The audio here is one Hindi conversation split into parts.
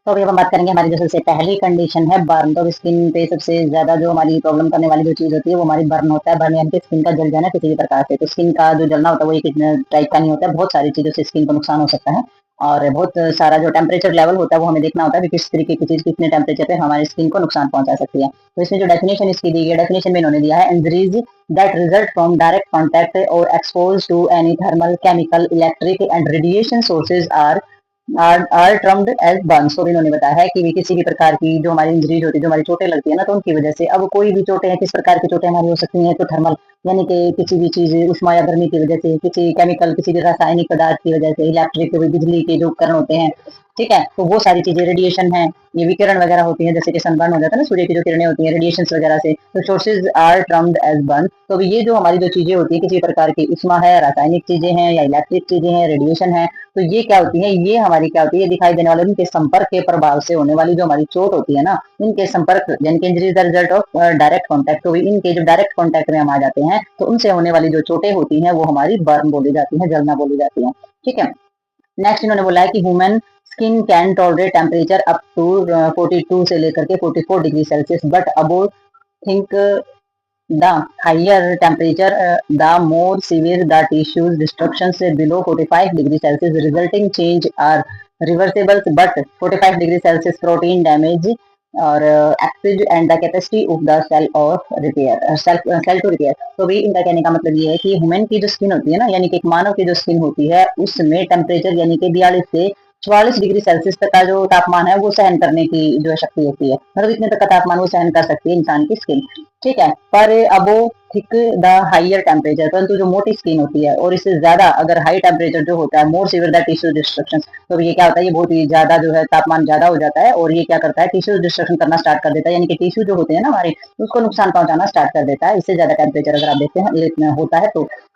तो अभी हम बात करेंगे हमारी जो सबसे पहली कंडीशन है बर्न। तो स्किन पे सबसे ज्यादा जो हमारी प्रॉब्लम करने वाली जो चीज होती है वो हमारी बर्न होता है। बर्न यानी कि स्किन का जल जाना किसी भी प्रकार से। तो स्किन का जो जलना होता है वो एक टाइप का नहीं होता है, बहुत सारी चीजों से स्किन को नुकसान हो सकता है। और बहुत सारा जो टेम्परेचर लेवल होता है वो हमें देखना होता है कि किस तरीके की चीज कितने टेम्परेचर पे हमारी स्किन को नुकसान पहुंचा सकती है। तो इसमें जो डेफिनेशन इसकी दी गई, डेफिनेशन में इन्होंने दिया है injuries that result from direct contact और expose to any thermal chemical electric and radiation sources are termed as burns. तो इन्होंने बताया है कि किसी भी प्रकार की जो हमारी इंजरीज होती है, जो हमारी चोटें लगती है ना, तो उनकी वजह से, अब कोई भी चोटें हैं, किस प्रकार की चोटें हमारी हो सकती हैं, तो थर्मल यानी कि किसी भी चीज उष्मा या गर्मी की वजह से, किसी केमिकल, किसी भी रासायनिक पदार्थ की वजह से, इलेक्ट्रिक बिजली के जो उपकरण होते हैं, ठीक है, तो वो सारी चीजें, रेडिएशन है, ये विकिरण वगैरह होती है, जैसे कि सनबर्न हो जाता है ना, सूर्य की जो किरणें होती हैं, रेडिएशन वगैरह से, तो sources are termed as burn. तो ये जो हमारी जो चीजें होती है, किसी प्रकार की उष्मा है, रासायनिक चीजें हैं या इलेक्ट्रिक चीजें हैं, रेडिएशन है, तो ये क्या होती है, ये हमारी क्या होती है, दिखाई देने वाले इनके संपर्क के प्रभाव से होने वाली जो हमारी चोट होती है ना, इनके संपर्क यानी कि injury is the result of direct contact. तो इनके जो डायरेक्ट कॉन्टैक्ट में हम आ जाते हैं तो उनसे होने वाली जो चोटें होती हैं वो हमारी बर्न बोली जाती है, जलना बोली जाती है। ठीक है, नेक्स्ट इन्होंने बोला है कि human skin can tolerate temperature up to 42 से लेकर के 44 degree Celsius, but above think the higher temperature the more severe the tissues destruction से below 45 degree Celsius resulting change are reversible, but 45 degree Celsius protein damage और exceed and the capacity of the cell of repair cell to repair. तो भी इनका कहने का मतलब ये है कि ह्यूमन की जो स्किन होती है ना, यानी कि एक मानव की जो स्किन होती है, उसमें टेम्परेचर यानी कि 42 से 44 डिग्री सेल्सियस तक का जो तापमान है वो सहन करने की जो शक्ति होती है, मतलब इतने तक का तापमान वो सहन कर सकती है इंसान की स्किन। ठीक है, पर अब वो थिक द हाइयर टेम्परेचर, परंतु जो मोटी स्किन होती है और इससे ज्यादा अगर हाई टेम्परेचर जो होता है, मोर सीवियर द टिश्यू डिस्ट्रक्शन, तो ये क्या होता है, ये बहुत ही ज्यादा जो है तापमान ज्यादा हो जाता है और ये क्या करता है, टिश्यू डिस्ट्रक्शन करना स्टार्ट कर देता है, यानी कि टिश्यू जो होते हैं ना हमारे, उसको नुकसान पहुंचाना स्टार्ट कर देता है। इससे ज्यादा टेम्परेचर अगर आप देखते हैं इतना होता है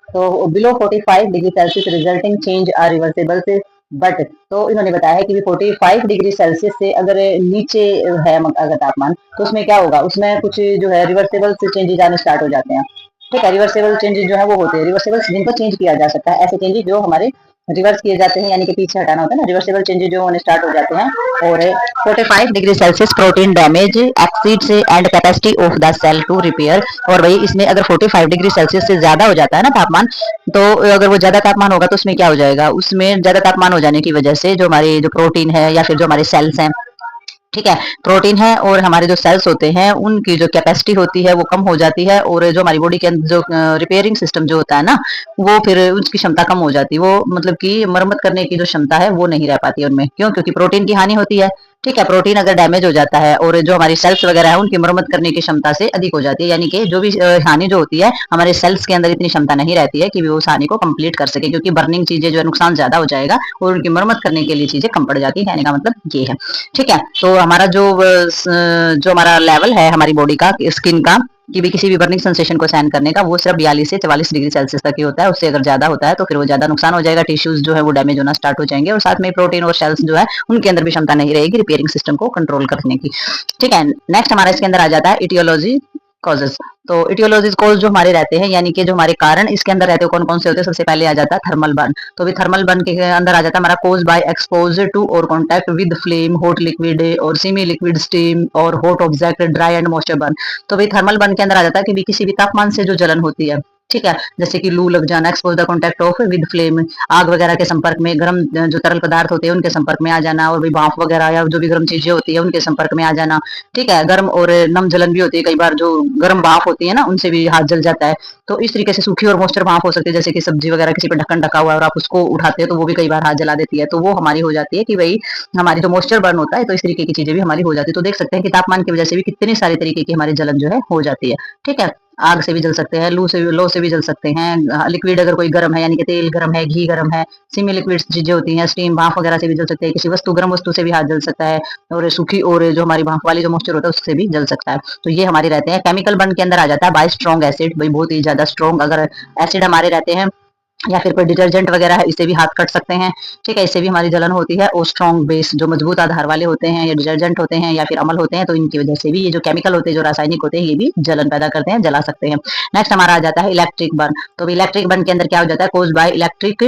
तो below 45 degree Celsius resulting change are reversible से, बट तो इन्होंने बताया है कि 45 डिग्री सेल्सियस से अगर नीचे है अगर तापमान, तो उसमें क्या होगा, उसमें कुछ जो है रिवर्सेबल से चेंजेस आने स्टार्ट हो जाते हैं। ठीक है, रिवर्सेबल चेंजेस जो है वो होते हैं, रिवर्सेबल जिनको चेंज किया जा सकता है, ऐसे चेंजेस जो हमारे रिवर्स किए जाते हैं, यानी कि पीछे हटाना होता है ना, रिवर्सेबल चेंजेस जो होने स्टार्ट हो जाते हैं। और 45 degree Celsius protein damage exceeds and capacity of the cell to repair. और वही इसमें अगर 45 डिग्री सेल्सियस से ज्यादा हो जाता है ना तापमान, तो अगर वो ज्यादा तापमान होगा तो उसमें क्या हो जाएगा, उसमें ज्यादा तापमान हो जाने की वजह से जो हमारी जो प्रोटीन है या फिर जो हमारे सेल्स हैं, ठीक है, प्रोटीन है और हमारे जो सेल्स होते हैं उनकी जो कैपेसिटी होती है वो कम हो जाती है, और जो हमारी बॉडी के अंदर जो रिपेयरिंग सिस्टम जो होता है ना, वो फिर उसकी क्षमता कम हो जाती है, वो मतलब कि मरम्मत करने की जो क्षमता है वो नहीं रह पाती है उनमें। क्यों? क्योंकि प्रोटीन की हानि होती है। ठीक है, प्रोटीन अगर डैमेज हो जाता है और जो हमारी सेल्स वगैरह है उनकी मरम्मत करने की क्षमता से अधिक हो जाती है, यानी कि जो भी हानि जो होती है हमारे सेल्स के अंदर इतनी क्षमता नहीं रहती है कि वो उस हानि को कंप्लीट कर सके, क्योंकि बर्निंग चीजें जो है नुकसान ज्यादा हो जाएगा और उनकी मरम्मत करने के लिए चीजें कम पड़ जाती है, कहने का मतलब ये है। ठीक है, तो हमारा जो हमारा लेवल है हमारी बॉडी का, स्किन का, कि भी किसी भी बर्निंग सेंसेशन को सहन करने का, वो सिर्फ 42 से 44 डिग्री सेल्सियस तक ही होता है। उससे अगर ज्यादा होता है तो फिर वो ज्यादा नुकसान हो जाएगा, टिश्यूज जो है वो डैमेज होना स्टार्ट हो जाएंगे, और साथ में प्रोटीन और सेल्स जो है उनके अंदर भी क्षमता नहीं रहेगी रिपेयरिंग सिस्टम को कंट्रोल करने की। ठीक है, नेक्स्ट हमारा इसके अंदर आ जाता है इटियोलॉजी कॉजेस। तो इटियोलॉजी कॉज जो हमारे रहते हैं, यानी कि जो हमारे कारण इसके अंदर रहते हैं, कौन कौन से होते हैं, सबसे पहले आ जाता है थर्मल बर्न। तो भी थर्मल बर्न के अंदर आ जाता है हमारा कोज बाय एक्सपोजर टू और contact with flame, hot liquid और सेमी लिक्विड स्टीम और hot object, dry and moisture burn. तो भाई थर्मल बर्न के अंदर आ जाता है कि किसी भी तापमान से जो जलन होती है, ठीक है, जैसे कि लू लग जाना, expose the contact of with flame, आग वगैरह के संपर्क में, गर्म जो तरल पदार्थ होते हैं उनके संपर्क में आ जाना, और भी भाप वगैरह या जो भी गर्म चीजें होती है उनके संपर्क में आ जाना। ठीक है, गर्म और नम जलन भी होती है, कई बार जो गर्म भाप होती है ना उनसे भी हाथ जल जाता है। तो इस तरीके से सूखी और मॉइस्चर भाप हो सकती है, जैसे कि सब्जी वगैरह किसी पे ढक्कन ढका हुआ है और आप उसको उठाते हैं तो वो भी कई बार हाथ जला देती है, तो वो हमारी हो जाती है कि भाई हमारी जो मॉइस्चर बर्न होता है, तो इस तरीके की चीजें भी हमारी हो जाती है। तो देख सकते हैं कि तापमान की वजह से भी कितने सारे तरीके की हमारी जलन जो है हो जाती है। ठीक है, आग से भी जल सकते हैं, लू से भी, लो से भी जल सकते हैं, लिक्विड अगर कोई गर्म है, यानी कि तेल गर्म है, घी गर्म है, सेमी लिक्विड चीजें होती हैं, स्टीम भाप वगैरह से भी जल सकते हैं, किसी वस्तु गर्म वस्तु से भी हाथ जल सकता है, और सूखी और जो हमारी भाप वाली जो मॉइस्चर होता है उससे भी जल सकता है। तो ये हमारे रहते हैं। केमिकल बर्न के अंदर आ जाता है बाय स्ट्रॉन्ग एसिड, भाई बहुत ही ज्यादा स्ट्रॉन्ग अगर एसिड हमारे रहते हैं, या फिर कोई डिटर्जेंट वगैरह है, इससे भी हाथ कट सकते हैं। ठीक है, इससे भी हमारी जलन होती है। और स्ट्रॉन्ग बेस जो मजबूत आधार वाले होते हैं, या डिटर्जेंट होते हैं या फिर अमल होते हैं, तो इनकी वजह से भी ये जो केमिकल होते हैं, जो रासायनिक होते हैं, ये भी जलन पैदा करते हैं, जला सकते हैं। नेक्स्ट हमारा आ जाता है इलेक्ट्रिक बर्न। तो इलेक्ट्रिक बर्न के अंदर क्या हो जाता है, cause by electric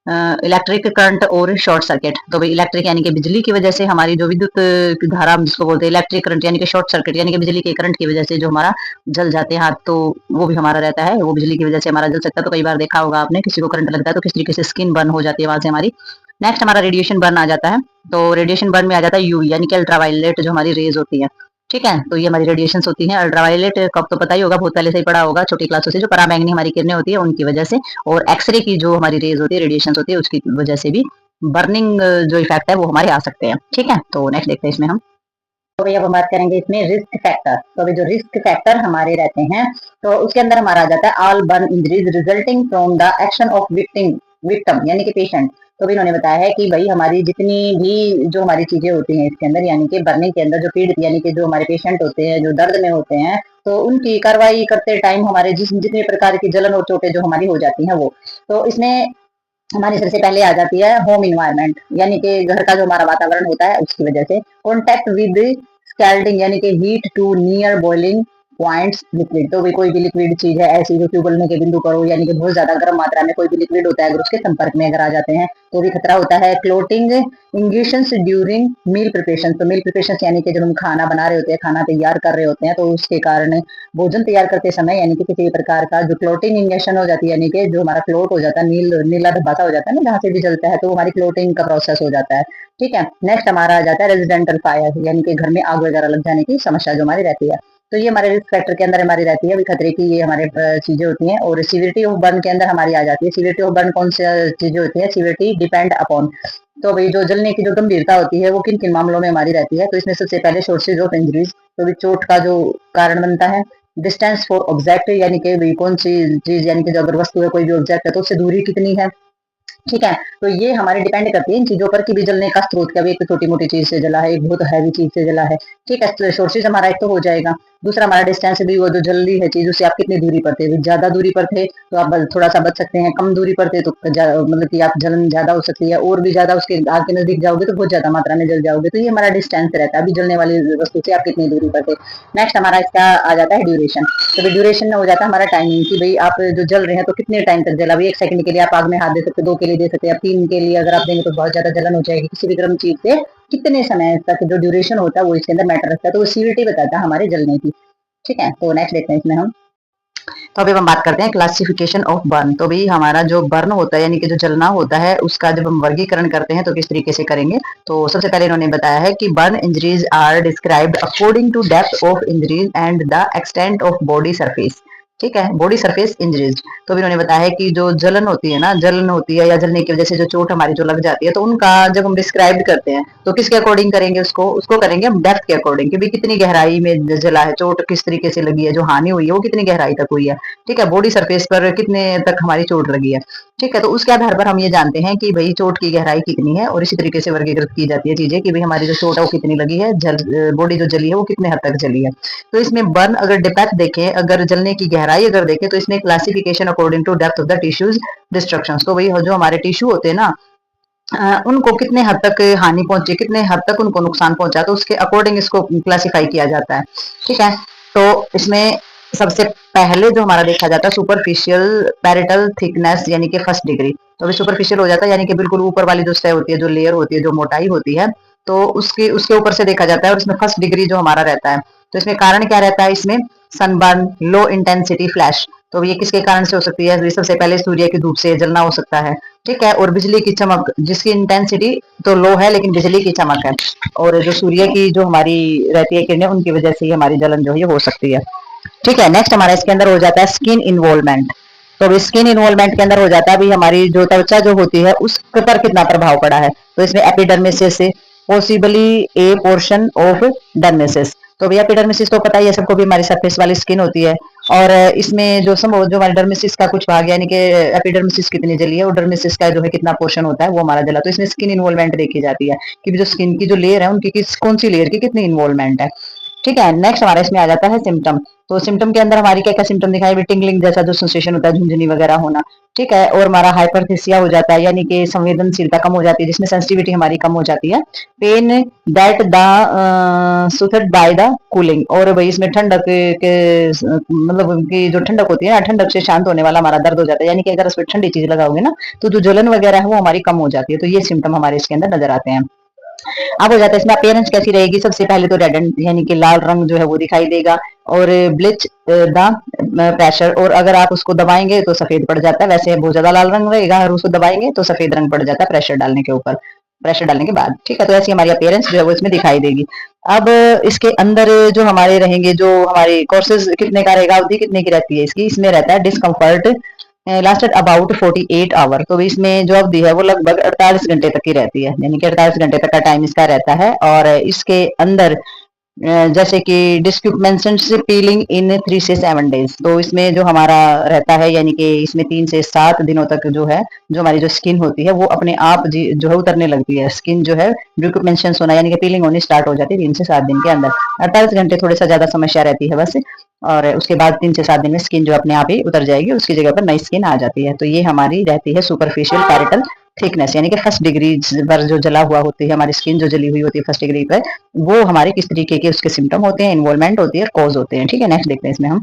electric current और शॉर्ट सर्किट। तो भाई इलेक्ट्रिक यानी कि बिजली की वजह से हमारी जो विद्युत धारा हम जिसको बोलते हैं, इलेक्ट्रिक करंट यानी कि शॉर्ट सर्किट यानी कि बिजली के करंट की वजह से जो हमारा जल जाते हैं हाथ, तो वो भी हमारा रहता है, वो बिजली की वजह से हमारा जल सकता है। तो कई बार देखा होगा आपने, किसी को करंट लगता है तो किस तरीके से स्किन बर्न हो जाती है वहां से हमारी। नेक्स्ट हमारा रेडिएशन बर्न आ जाता है। तो रेडिएशन बर्न में आ जाता है यूवी यानी कि अल्ट्रावायलेट जो हमारी रेज होती है। ठीक है, तो ये हमारी रेडिएशन होती है। अल्ट्रावायलेट कब तो पता ही होगा, बहुत पहले से ही पढ़ा होगा छोटी क्लासों से, जो पराबैंगनी हमारी किरणें होती है उनकी वजह से, और एक्सरे की जो हमारी रेज होती है, रेडिएशन होती है, उसकी वजह से भी बर्निंग जो इफेक्ट है वो हमारे आ सकते हैं। ठीक है, तो नेक्स्ट देखते हैं इसमें हम। तो भैया अब हम बात करेंगे इसमें रिस्क फैक्टर। तो अभी जो रिस्क फैक्टर हमारे रहते हैं, तो उसके अंदर हमारा आ जाता है all burn injuries resulting from the action of victim यानी कि पेशेंट। तो भी इन्होंने बताया है कि भाई हमारी जितनी भी जो हमारी चीजें होती हैं इसके अंदर, यानी कि बर्निंग के अंदर जो पीड़ित यानी कि जो हमारे पेशेंट होते हैं, जो दर्द में होते हैं, तो उनकी कार्रवाई करते टाइम हमारे जितने प्रकार की जलन और चोटें जो हमारी हो जाती हैं वो, तो इसमें हमारी सबसे पहले आ जाती है होम इन्वायरमेंट, यानी कि घर का जो हमारा वातावरण होता है उसकी वजह से। कॉन्टेक्ट विद स्कैल्डिंग यानी कि heat to near boiling points liquid. तो भी कोई भी लिक्विड चीज है ऐसी जो कि उबलने के बिंदु पर हो, यानी कि बहुत ज्यादा गर्म मात्रा में कोई भी लिक्विड होता है, अगर उसके संपर्क में अगर आ जाते हैं तो भी खतरा होता है। क्लोटिंग इंग्यूशंस ड्यूरिंग मील प्रिपरेशन। तो मील प्रिपरेशन यानी कि जब हम खाना बना रहे होते हैं, खाना तैयार कर रहे होते हैं, तो उसके कारण भोजन तैयार करते समय यानी कि किसी प्रकार का जो क्लोटिंग इंजेक्शन हो जाती है, यानी कि जो हमारा क्लोट हो जाता है, नीला धब्बा सा हो जाता है ना जहाँ से भी जलता है, तो वो हमारी क्लोटिंग का प्रोसेस हो जाता है। ठीक है, नेक्स्ट हमारा आ जाता है रेजिडेंटल फायर, यानी कि घर में आग वगैरह लग जाने की समस्या जो हमारी रहती है। तो ये हमारे रिस्क फैक्टर के अंदर हमारी रहती है, खतरे की ये हमारे चीजें होती हैं। और सीवियरिटी ऑफ बर्न के अंदर हमारी आ जाती है। सीवियरिटी ऑफ बर्न कौन सी चीजें होती है? सीवियरिटी डिपेंड अपॉन, तो भाई जो जलने की जो गंभीरता होती है वो किन किन मामलों में हमारी रहती है। तो इसमें सबसे पहले सोर्सेज ऑफ इंजरीज, तो भी चोट का जो कारण बनता है। डिस्टेंस फॉर ऑब्जेक्ट, यानी कि भाई कौन सी चीज, यानी कि जो अगर वस्तु है, कोई भी ऑब्जेक्ट है, तो उससे दूरी कितनी है। ठीक है, तो ये हमारे डिपेंड करती है इन चीजों पर कि भी जलने का स्रोत क्या, भी एक छोटी मोटी चीज से जला है, एक बहुत हैवी चीज से जला है। ठीक है, तो सोर्सेज हमारा एक तो हो जाएगा। दूसरा हमारा डिस्टेंस भी, वो जो जल रही है चीज उससे आप कितनी दूरी पर थे। ज्यादा दूरी पर थे तो आप थोड़ा सा बच सकते हैं, कम दूरी पर थे तो मतलब कि आप जलन ज्यादा हो सकती है, और भी ज्यादा उसके आग के नजदीक जाओगे तो बहुत ज्यादा मात्रा में जल जाओगे। तो ये हमारा डिस्टेंस रहता है अभी जलने वाली वस्तु से आप कितनी दूरी पर थे। नेक्स्ट हमारा इसका आ जाता है ड्यूरेशन। तो ड्यूरेशन में हो जाता है हमारा टाइमिंग, कि भाई आप जो जल रहे हैं तो कितने टाइम तक जला। भाई 1 सेकंड के लिए आप आग में हाथ दे सकते हैं, 2 के लिए दे सकते हैं, 3 के लिए अगर आप देंगे तो बहुत ज्यादा जलन हो जाएगी किसी भी गर्म चीज से। कितने समय तक जो ड्यूरेशन होता है वो इसके अंदर मैटर रखता है, तो वो सीवीटी बताता है हमारे जलने की। ठीक है, तो नेक्स्ट देखते हैं इसमें हम। तो अभी हम बात करते हैं क्लासिफिकेशन ऑफ बर्न। तो भाई हमारा जो बर्न होता है यानी कि जो जलना होता है उसका जब हम वर्गीकरण करते हैं तो किस तरीके से करेंगे। तो सबसे पहले इन्होंने बताया है कि burn injuries are described according to depth of injuries and the extent of body surface. ठीक है, बॉडी सरफेस इंजरीज। तो भी इन्होंने बताया है कि जो जलन होती है ना, जलन होती है या जलने की वजह से जो चोट हमारी जो लग जाती है, तो उनका जब हम डिस्क्राइब करते हैं तो किसके अकॉर्डिंग करेंगे, उसको करेंगे हम डेप्थ के अकॉर्डिंग, कि भी कितनी गहराई में जला है, चोट किस तरीके से लगी है, जो हानि हुई है वो कितनी गहराई तक हुई है। ठीक है, बॉडी सरफेस पर कितने तक हमारी चोट लगी है। ठीक है, तो उसके आधार पर हम ये जानते हैं कि भाई चोट की गहराई कितनी है, और इसी तरीके से वर्गीकृत की जाती है चीजें कि भाई हमारी जो चोट है वो कितनी लगी है, बॉडी जो जली है वो कितने हद तक जली है। तो इसमें बर्न अगर डेप्थ देखें, अगर जलने की गहराई अगर देखें, तो इसमें classification according to depth of the tissues destruction. तो भाई जो हमारे टिश्यू होते हैं ना, उनको कितने हद तक हानि पहुंची, कितने हद तक उनको नुकसान पहुंचा, तो उसके अकॉर्डिंग इसको क्लासिफाई किया जाता है। ठीक है, तो इसमें सबसे पहले जो हमारा देखा जाता है सुपरफिशियल पैरेटल थिकनेस यानी कि फर्स्ट डिग्री। तो अभी सुपरफिशियल हो जाता है यानी कि बिल्कुल ऊपर वाली जो सतह होती है, जो लेयर होती है, जो मोटाई होती है, तो उसके उसके ऊपर से देखा जाता है, और इसमें फर्स्ट डिग्री जो हमारा रहता है। तो इसमें कारण क्या रहता है, इसमें सनबर्न, लो इंटेंसिटी फ्लैश। तो ये किसके कारण से हो सकती है? सबसे पहले सूर्य की धूप से जलना हो सकता है। ठीक है, और बिजली की चमक, जिसकी इंटेंसिटी तो लो है लेकिन बिजली की चमक है, और जो सूर्य की जो हमारी रहती है किरणें, उनकी वजह से हमारी जलन जो है हो सकती है। ठीक है, नेक्स्ट हमारा इसके अंदर हो जाता है स्किन इन्वॉल्वमेंट। तो स्किन इन्वॉल्वमेंट के अंदर हो जाता है भी हमारी जो त्वचा जो होती है उस पर कितना प्रभाव पड़ा है। तो इसमें एपिडर्मिस से पॉसिबली ए पोर्शन ऑफ डर्मिसिस। तो भैया एपिडर्मिस तो पता ही है सबको भी हमारी सरफेस वाली स्किन होती है, और इसमें जो जो हमारे डर्मिसिस का कुछ भाग यानी कि एपिडर्मिस कितनी जली है, और डर्मिसिस का जो है कितना पोर्शन होता है वो हमारा जला। तो इसमें स्किन इन्वॉल्वमेंट देखी जाती है कि जो स्किन की जो लेयर है उनकी कौन सी लेयर की कितनी इन्वॉल्वमेंट है। ठीक है, नेक्स्ट हमारा इसमें आ जाता है सिम्टम। तो सिम्टम के अंदर हमारी क्या क्या सिम्टम दिखाई, टिंगलिंग जैसा जो सेंसेशन होता है, झुंझुनी वगैरह होना। ठीक है, और हमारा हाइपरथेसिया हो जाता है, यानी कि संवेदनशीलता कम हो जाती है, जिसमें सेंसिटिविटी हमारी कम हो जाती है। Pain that the soothed by the cooling, और भाई इसमें ठंडक के मतलब कि जो ठंडक होती है ना, ठंडक से शांत होने वाला हमारा दर्द हो जाता है, यानी कि अगर उसमें ठंडी चीज लगाओगे ना तो जो जलन वगैरह है वो हमारी कम हो जाती है। तो ये सिम्टम हमारे इसके अंदर नजर आते हैं। अब हो जाता है इसमें अपेयरेंस कैसी रहेगी, सबसे पहले तो रेड यानी कि लाल रंग जो है वो दिखाई देगा, और ब्लिच द प्रेशर, और अगर आप उसको दबाएंगे तो सफेद पड़ जाता है, वैसे बहुत ज्यादा लाल रंग रहेगा, और उसको दबाएंगे तो सफेद रंग पड़ जाता है प्रेशर डालने के ऊपर, प्रेशर डालने के बाद। ठीक है, तो ऐसी हमारी अपेयरेंस जो है वो इसमें दिखाई देगी। अब इसके अंदर जो हमारे रहेंगे, जो हमारे कोर्सेज कितने का रहेगा, अवधि कितने की रहती है इसकी, इसमें रहता है डिस्कम्फर्ट लास्टेड अबाउट 48 आवर। तो इसमें जो अवधि है वो लगभग 48 घंटे तक की रहती है, यानी कि 48 घंटे तक का टाइम इसका रहता है। और इसके अंदर जैसे कि डिस्क्रिप्मेंशन से पीलिंग इन 3 से 7 डेज, तो इसमें जो हमारा रहता है, यानी कि इसमें 3 से 7 दिनों तक जो है, जो हमारी जो स्किन होती है वो अपने आप जो है उतरने लगती है। स्किन जो है डिस्क्रिप्मेंशन होना यानी कि पीलिंग होनी स्टार्ट हो जाती है 3 से 7 दिन के अंदर। 48 घंटे थोड़ी सा ज्यादा समस्या रहती है बस, और उसके बाद 3 से 7 दिन में स्किन जो अपने आप ही उतर जाएगी, उसकी जगह पर नई स्किन आ जाती है। तो ये हमारी रहती है सुपरफिशियल पैरेटल थिकनेस, यानी कि फर्स्ट डिग्री पर जो जला हुआ होती है हमारी स्किन, जो जली हुई होती है फर्स्ट डिग्री पर, वो हमारे किस तरीके के उसके सिम्टम होते हैं, इन्वॉल्वमेंट होती है, कॉज होते हैं। ठीक है, नेक्स्ट देखते हैं इसमें हम।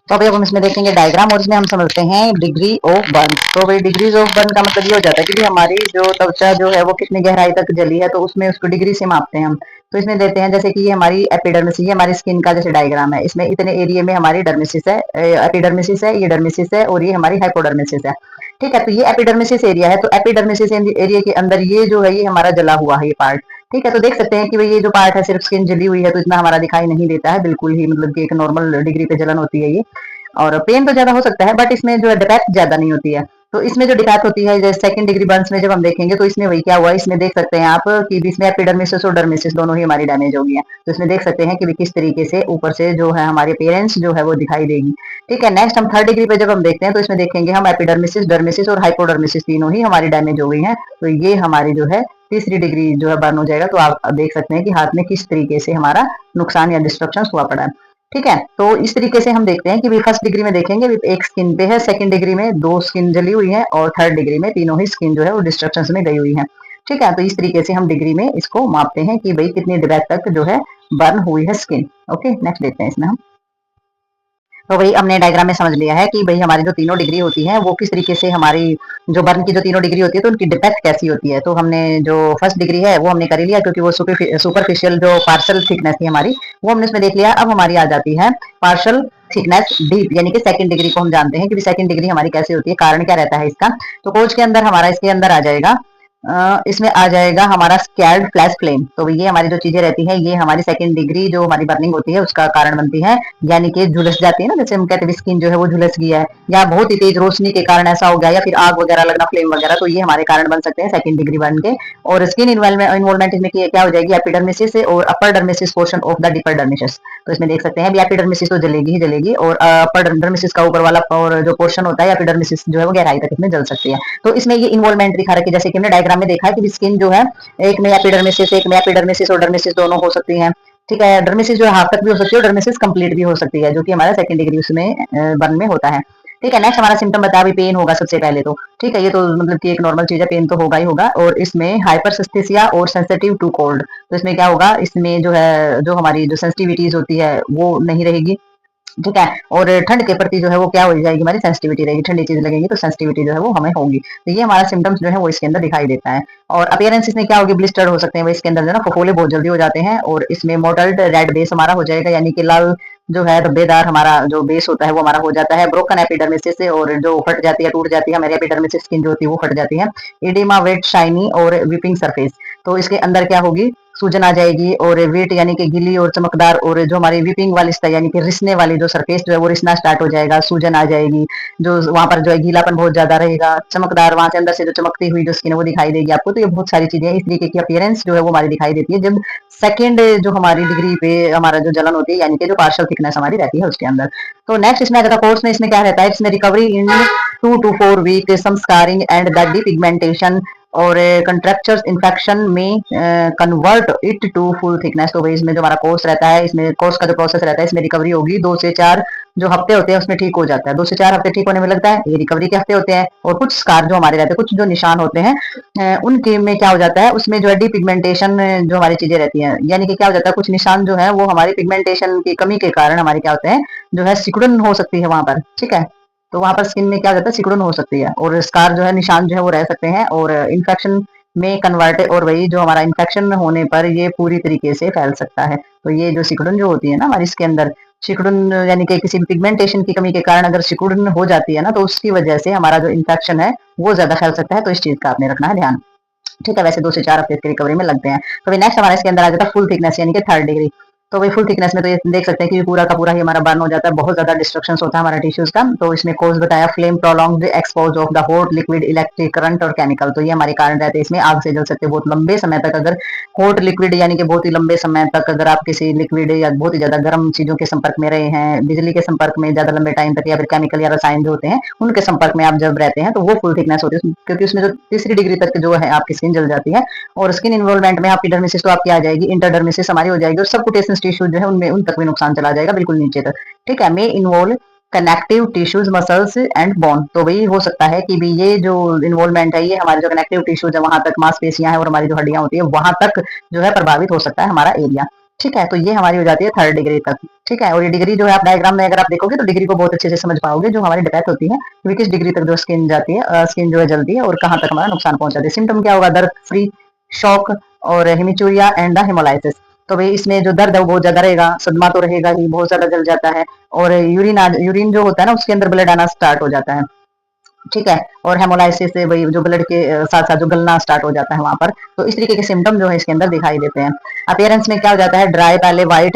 तो अभी अब हम इसमें देखेंगे डायग्राम, और इसमें हम समझते हैं डिग्री ऑफ बर्न। तो भाई डिग्रीज ऑफ बर्न का मतलब ये हो जाता है कि हमारी जो त्वचा जो है वो कितनी गहराई तक जली है, तो उसमें उसको डिग्री से मापते हैं हम। तो इसमें देते हैं जैसे कि ये हमारी एपिडर्मिस, ये हमारी स्किन का जैसे डायग्राम है, इसमें इतने एरिया में हमारी डर्मिसिस है, एपिडर्मिसिस है, ये डर्मिसिस है, और ये हमारी हाइपोडर्मिसिस है। ठीक है, तो ये एपिडर्मिसिस एरिया है, तो एपिडर्मिसिस एरिया के अंदर ये जो है ये हमारा जला हुआ है ये पार्ट। ठीक है, तो देख सकते हैं कि भाई ये जो पार्ट है सिर्फ स्किन जली हुई है, तो इतना हमारा दिखाई नहीं देता है, बिल्कुल ही मतलब कि एक नॉर्मल डिग्री पे जलन होती है ये, और पेन तो ज्यादा हो सकता है, बट इसमें जो है डिफेक्ट ज्यादा नहीं होती है। तो इसमें जो डिफेक्ट होती है जैसे सेकंड डिग्री बर्न्स में जब हम देखेंगे, तो इसमें वही क्या हुआ, इसमें देख सकते हैं आप कि इसमें एपिडर्मिस और डर्मिसिस दोनों ही हमारी डैमेज हो गई है। तो इसमें देख सकते हैं कि किस तरीके से ऊपर से जो है हमारे पेरेंट्स जो है वो दिखाई देगी। ठीक है, नेक्स्ट हम थर्ड डिग्री पे जब हम देखते हैं, तो इसमें देखेंगे हम एपिडर्मिसिस, डर्मिसिस और हाइपोडर्मिसिस तीनों ही हमारी डैमेज हो गई है। तो ये हमारी जो है तीसरी डिग्री जो है बर्न हो जाएगा। तो आप देख सकते हैं कि हाथ में किस तरीके से हमारा नुकसान या डिस्ट्रक्शन हुआ पड़ा है। ठीक है, तो इस तरीके से हम देखते हैं कि फर्स्ट डिग्री में देखेंगे एक स्किन पे है, सेकंड डिग्री में 2 स्किन जली हुई है, और थर्ड डिग्री में तीनों ही स्किन जो है वो डिस्ट्रक्शन में गई हुई है। ठीक है, तो इस तरीके से हम डिग्री में इसको मापते हैं कि भाई कितनी डिग्री तक जो है बर्न हुई है स्किन। ओके, नेक्स्ट देखते हैं इसमें हम। तो भाई हमने डायग्राम में समझ लिया है कि भाई हमारी जो तीनों डिग्री होती है वो किस तरीके से हमारी जो बर्न की जो तीनों डिग्री होती है तो उनकी डिपेक्ट कैसी होती है। तो हमने जो फर्स्ट डिग्री है वो हमने कर लिया, क्योंकि वो सुपरफिशियल जो पार्शल थिकनेस थी हमारी वो हमने उसमें देख लिया। अब हमारी आ जाती है पार्शल थिकनेस डीप, यानी कि सेकंड डिग्री को हम जानते हैं कि सेकंड डिग्री हमारी कैसे होती है, कारण क्या रहता है इसका। तो कोच के अंदर हमारा इसके अंदर आ जाएगा, इसमें आ जाएगा हमारा स्कैल्ड फ्लैश फ्लेम। तो ये हमारी जो चीजें रहती है ये हमारी सेकंड डिग्री जो हमारी बर्निंग होती है उसका कारण बनती है, यानी कि झुलस जाती है ना, जैसे हम कहते हैं स्किन जो है वो झुलस गया है, या बहुत ही तेज रोशनी के कारण ऐसा हो गया, या फिर आग वगैरह लगना, फ्लेम वगैरह, तो ये हमारे कारण बन सकते हैं सेकंड डिग्री बर्न के। और स्किन इन्वॉल्वमेंट इसमें क्या हो जाएगी, एपिडर्मिसिस और अपर डर्मिसिस पोर्शन ऑफ द डिपर डर्मिसिस। तो इसमें देख सकते हैं भी एपिडर्मिसिस तो जलेगी ही जलेगी, और अपर डर्मिसिस का ऊपर वाला और जो पोर्शन होता है एपिडर्मिसिस जो है वो गहराई तक इसमें जल सकती है। तो इसमें ये इन्वॉल्वमेंट दिखा रखी है, जैसे कि हमने डायग्राम में देखा है कि स्किन जो है एक में एपिडर्मिसिस, एक में एपिडर्मिसिस और डर्मिसिस दोनों हो सकती हैं। ठीक है, डर्मिसिस जो है हाफ तक भी हो सकती है, और डर्मिसिस कंप्लीट भी हो सकती है, जो कि हमारा सेकंड डिग्री उसमें बर्न में होता है। ठीक है, नेक्स्ट हमारा सिम्टम बता भी पेन होगा सबसे पहले तो। ठीक है, ये तो मतलब कि एक नॉर्मल चीज है, पेन तो होगा ही होगा। और इसमें हाइपरसिस्थेसिया और सेंसिटिव टू कोल्ड, तो इसमें क्या होगा, इसमें जो है जो हमारी जो सेंसिटिविटीज होती है वो नहीं रहेगी। ठीक है, और ठंड के प्रति जो है वो क्या हो जाएगी, हमारी सेंसिटिविटी रहेगी, ठंडी चीज लगेंगी तो सेंसिटिविटी जो है वो हमें होगी। तो ये हमारा सिम्टम्स जो है वो इसके अंदर दिखाई देता है। और अपीयरेंस इसमें क्या होगी, ब्लिस्टर हो सकते हैं, वो इसके अंदर जो है ना फफोले बहुत जल्दी हो जाते हैं। और इसमें मोटल्ड रेड बेस हमारा हो जाएगा, यानी कि लाल जो है धब्बेदार हमारा जो बेस होता है वो हमारा हो जाता है। ब्रोकन एपिडर्मिस से, और जो फट जाती है, टूट जाती है हमारी एपिडर्मिस स्किन जो होती है वो फट जाती है। इडिमा वेट शाइनी और विपिंग सरफेस, तो इसके अंदर क्या होगी, सूजन आ जाएगी, और वेट यानी कि गीली और चमकदार, और जो हमारी विपिंग वाली यानी कि रिसने वाली जो सरफेस जो है वो रिसना स्टार्ट हो जाएगा, सूजन आ जाएगी, जो वहां पर जो है गीलापन बहुत ज्यादा रहेगा, चमकदार वहां से अंदर से जो चमकती हुई जो स्किन है वो दिखाई देगी आपको। तो ये बहुत सारी चीजें इस तरीके की अपीयरेंस जो है वो हमारी दिखाई देती है जब सेकेंड जो हमारी डिग्री पे हमारा जो जलन होती है, यानी कि जो पार्शियल थिकनेस हमारी रहती है उसके अंदर। तो नेक्स्ट इसमें आता है कोर्स में, इसमें क्या रहता है, इसमें recovery in 2 to 4 week, some scarring and the depigmentation और कंट्रेक्चर्स इन्फेक्शन में convert it to full thickness. तो भाई इसमें जो हमारा कोर्स रहता है, इसमें कोर्स का जो प्रोसेस रहता है, इसमें रिकवरी होगी 2 से 4 जो हफ्ते होते हैं उसमें ठीक हो जाता है। 2 से 4 हफ्ते ठीक होने में लगता है, ये रिकवरी के हफ्ते होते हैं। और कुछ स्कार जो हमारे रहते हैं, कुछ जो निशान होते हैं उनके में क्या हो जाता है, उसमें जो है डिपिगमेंटेशन जो हमारी चीजें रहती हैं, यानी कि क्या हो जाता है, कुछ निशान जो है वो हमारी पिगमेंटेशन की कमी के कारण हमारे क्या होते हैं, जो है सिकुड़न हो सकती है वहां पर। ठीक है, तो वहां पर स्किन में क्या हो जाता है, सिकुड़न हो सकती है और स्कार जो है, निशान जो है वो रह सकते हैं और इन्फेक्शन में कन्वर्ट, और वही जो हमारा इन्फेक्शन होने पर ये पूरी तरीके से फैल सकता है। तो ये जो सिकुड़न जो होती है ना हमारी इसके अंदर, सिकुड़न यानी कि किसी पिगमेंटेशन की कमी के कारण अगर सिकुड़न हो जाती है ना, तो उसकी वजह से हमारा जो इन्फेक्शन है वो ज्यादा फैल सकता है। तो इस चीज का आपने रखना है ध्यान। ठीक है, वैसे 2 से 4 हफ्ते इसकी रिकवरी में लगते हैं। तो नेक्स्ट हमारा इसके अंदर आ जाता है फुल थिकनेस यानी कि 3rd डिग्री। तो वही फुल थिकनेस में तो ये देख सकते हैं कि पूरा का पूरा ही हमारा बर्न हो जाता है, बहुत ज्यादा डिस्ट्रक्शन होता है हमारा टिश्यूज का। तो इसमें कोर्स बताया, flame prolonged expose of the hot liquid electric current और केमिकल। तो ये हमारे कारण रहते हैं, इसमें आग से जल सकते हैं बहुत लंबे समय तक। अगर हॉट लिक्विड यानी कि बहुत ही लंबे समय तक अगर आप किसी लिक्विड या बहुत ही ज्यादा गर्म चीजों के संपर्क में रहे हैं, बिजली के संपर्क में ज्यादा लंबे टाइम तक, या फिर केमिकल या रसायन जो होते हैं उनके संपर्क में आप जब रहते हैं, तो वो फुल थिकनेस होती है, क्योंकि उसमें जो 3री डिग्री तक जो है आपकी स्किन जल जाती है। और स्किन इन्वॉल्वमेंट में आपकी डर्मिसिस तो आपकी आ जाएगी, इंटरडर्मिसिस हमारी हो जाएगी, और सबकुटेनियस टिश्यू जो है उनमें उन तक भी नुकसान चला जाएगा, बिल्कुल नीचे तक। ठीक है, may involve connective tissues muscles and bone. तो वही हो सकता है कि भी ये जो इन्वॉल्वमेंट है, ये हमारे जो कनेक्टिव टिश्यूज है वहां तक, मांसपेशियां हैं और हमारी जो हड्डियां होती है वहां तक जो है प्रभावित हो सकता है हमारा एरिया। ठीक है, तो ये हमारी हो जाती है 3rd डिग्री तक। ठीक है, और ये डिग्री जो है आप डायग्राम में अगर आप देखोगे तो डिग्री को बहुत अच्छे से समझ पाओगे, जो हमारी डेप्थ होती है कि किस डिग्री तक जो स्किन जाती है, स्किन जो है जलती है और कहाँ तक हमारा नुकसान पहुंचाती है। सिम्टम क्या होगा, दर्द फ्री, शॉक और हेमिचूरिया एंड द हेमोलाइसिस। तो भाई इसमें जो दर्द है वो बहुत ज्यादा रहेगा, सदमा तो रहेगा ही, बहुत ज्यादा जल जाता है, और यूरिन जो होता है ना उसके अंदर ब्लड आना स्टार्ट हो जाता है। ठीक है, और हेमोलाइसिस से वही जो ब्लड के साथ साथ जो गलना स्टार्ट हो जाता है वहां पर। तो इस तरीके के सिम्टम जो है इसके अंदर दिखाई देते हैं। अपियरेंस में क्या हो जाता है, dry pale white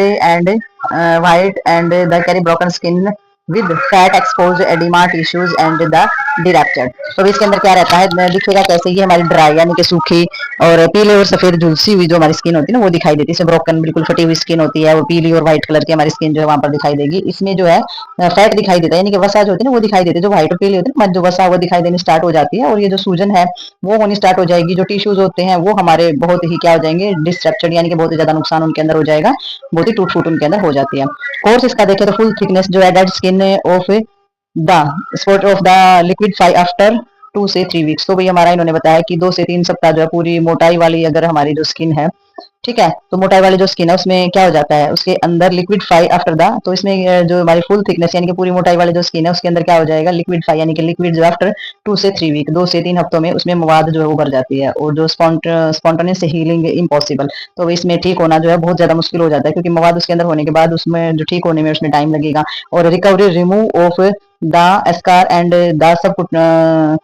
and the carry broken skin with fat expose edema tissues and the disrupted. तो इसके अंदर क्या रहता है, दिखेगा कैसे, ये हमारी ड्राई यानी कि सूखी और पीले और सफेद झुलसी हुई जो हमारी स्किन होती है ना वो दिखाई देती है, ब्रोकन बिल्कुल फटी हुई स्किन होती है, वो पीली और व्हाइट कलर की हमारी स्किन जो है वहां पर दिखाई देगी। इसमें जो है फैट दिखाई देता है, यानी कि वसा जो होती है ना वो दिखाई देती है, जो व्हाइट और पीली होती है ना, जो वसा वो दिखाई देनी स्टार्ट हो जाती है, और ये जो सूजन है वो होनी स्टार्ट हो जाएगी। जो टिश्यूज होते हैं वो हमारे बहुत ही क्या हो जाएंगे, डिस्ट्रक्चर्ड, यानी कि बहुत ही ज्यादा नुकसान उनके अंदर हो जाएगा, बहुत ही टूट फूट उनके अंदर हो जाती है। कोर्स इसका देखें तो फुल थिकनेस जो है dead skin of the spot of the liquefy after 2 से 3 वीक्स। तो भाई हमारा इन्होंने बताया कि 2 से 3 सप्ताह जो है पूरी मोटाई वाली अगर हमारी जो स्किन है, ठीक है, तो मोटाई वाली जो स्किन है उसमें क्या हो जाता है, उसके अंदर लिक्विड फाई आफ्टर द, तो इसमें जो हमारी फुल थिकनेस यानी कि पूरी मोटाई वाली जो स्किन है उसके अंदर क्या हो जाएगा, लिक्विड फाई यानी कि लिक्विड जो आफ्टर 2 से 3 वीक, 2 से 3 हफ्तों में उसमें मवाद जो है उभर जाती है, और जो स्पॉन्टेनियस हीलिंग इम्पॉसिबल। तो इसमें ठीक होना जो है बहुत ज्यादा मुश्किल हो जाता है, क्योंकि मवाद उसके अंदर होने के बाद उसमें जो ठीक होने में उसमें टाइम लगेगा। और recovery remove of the scar and the sub,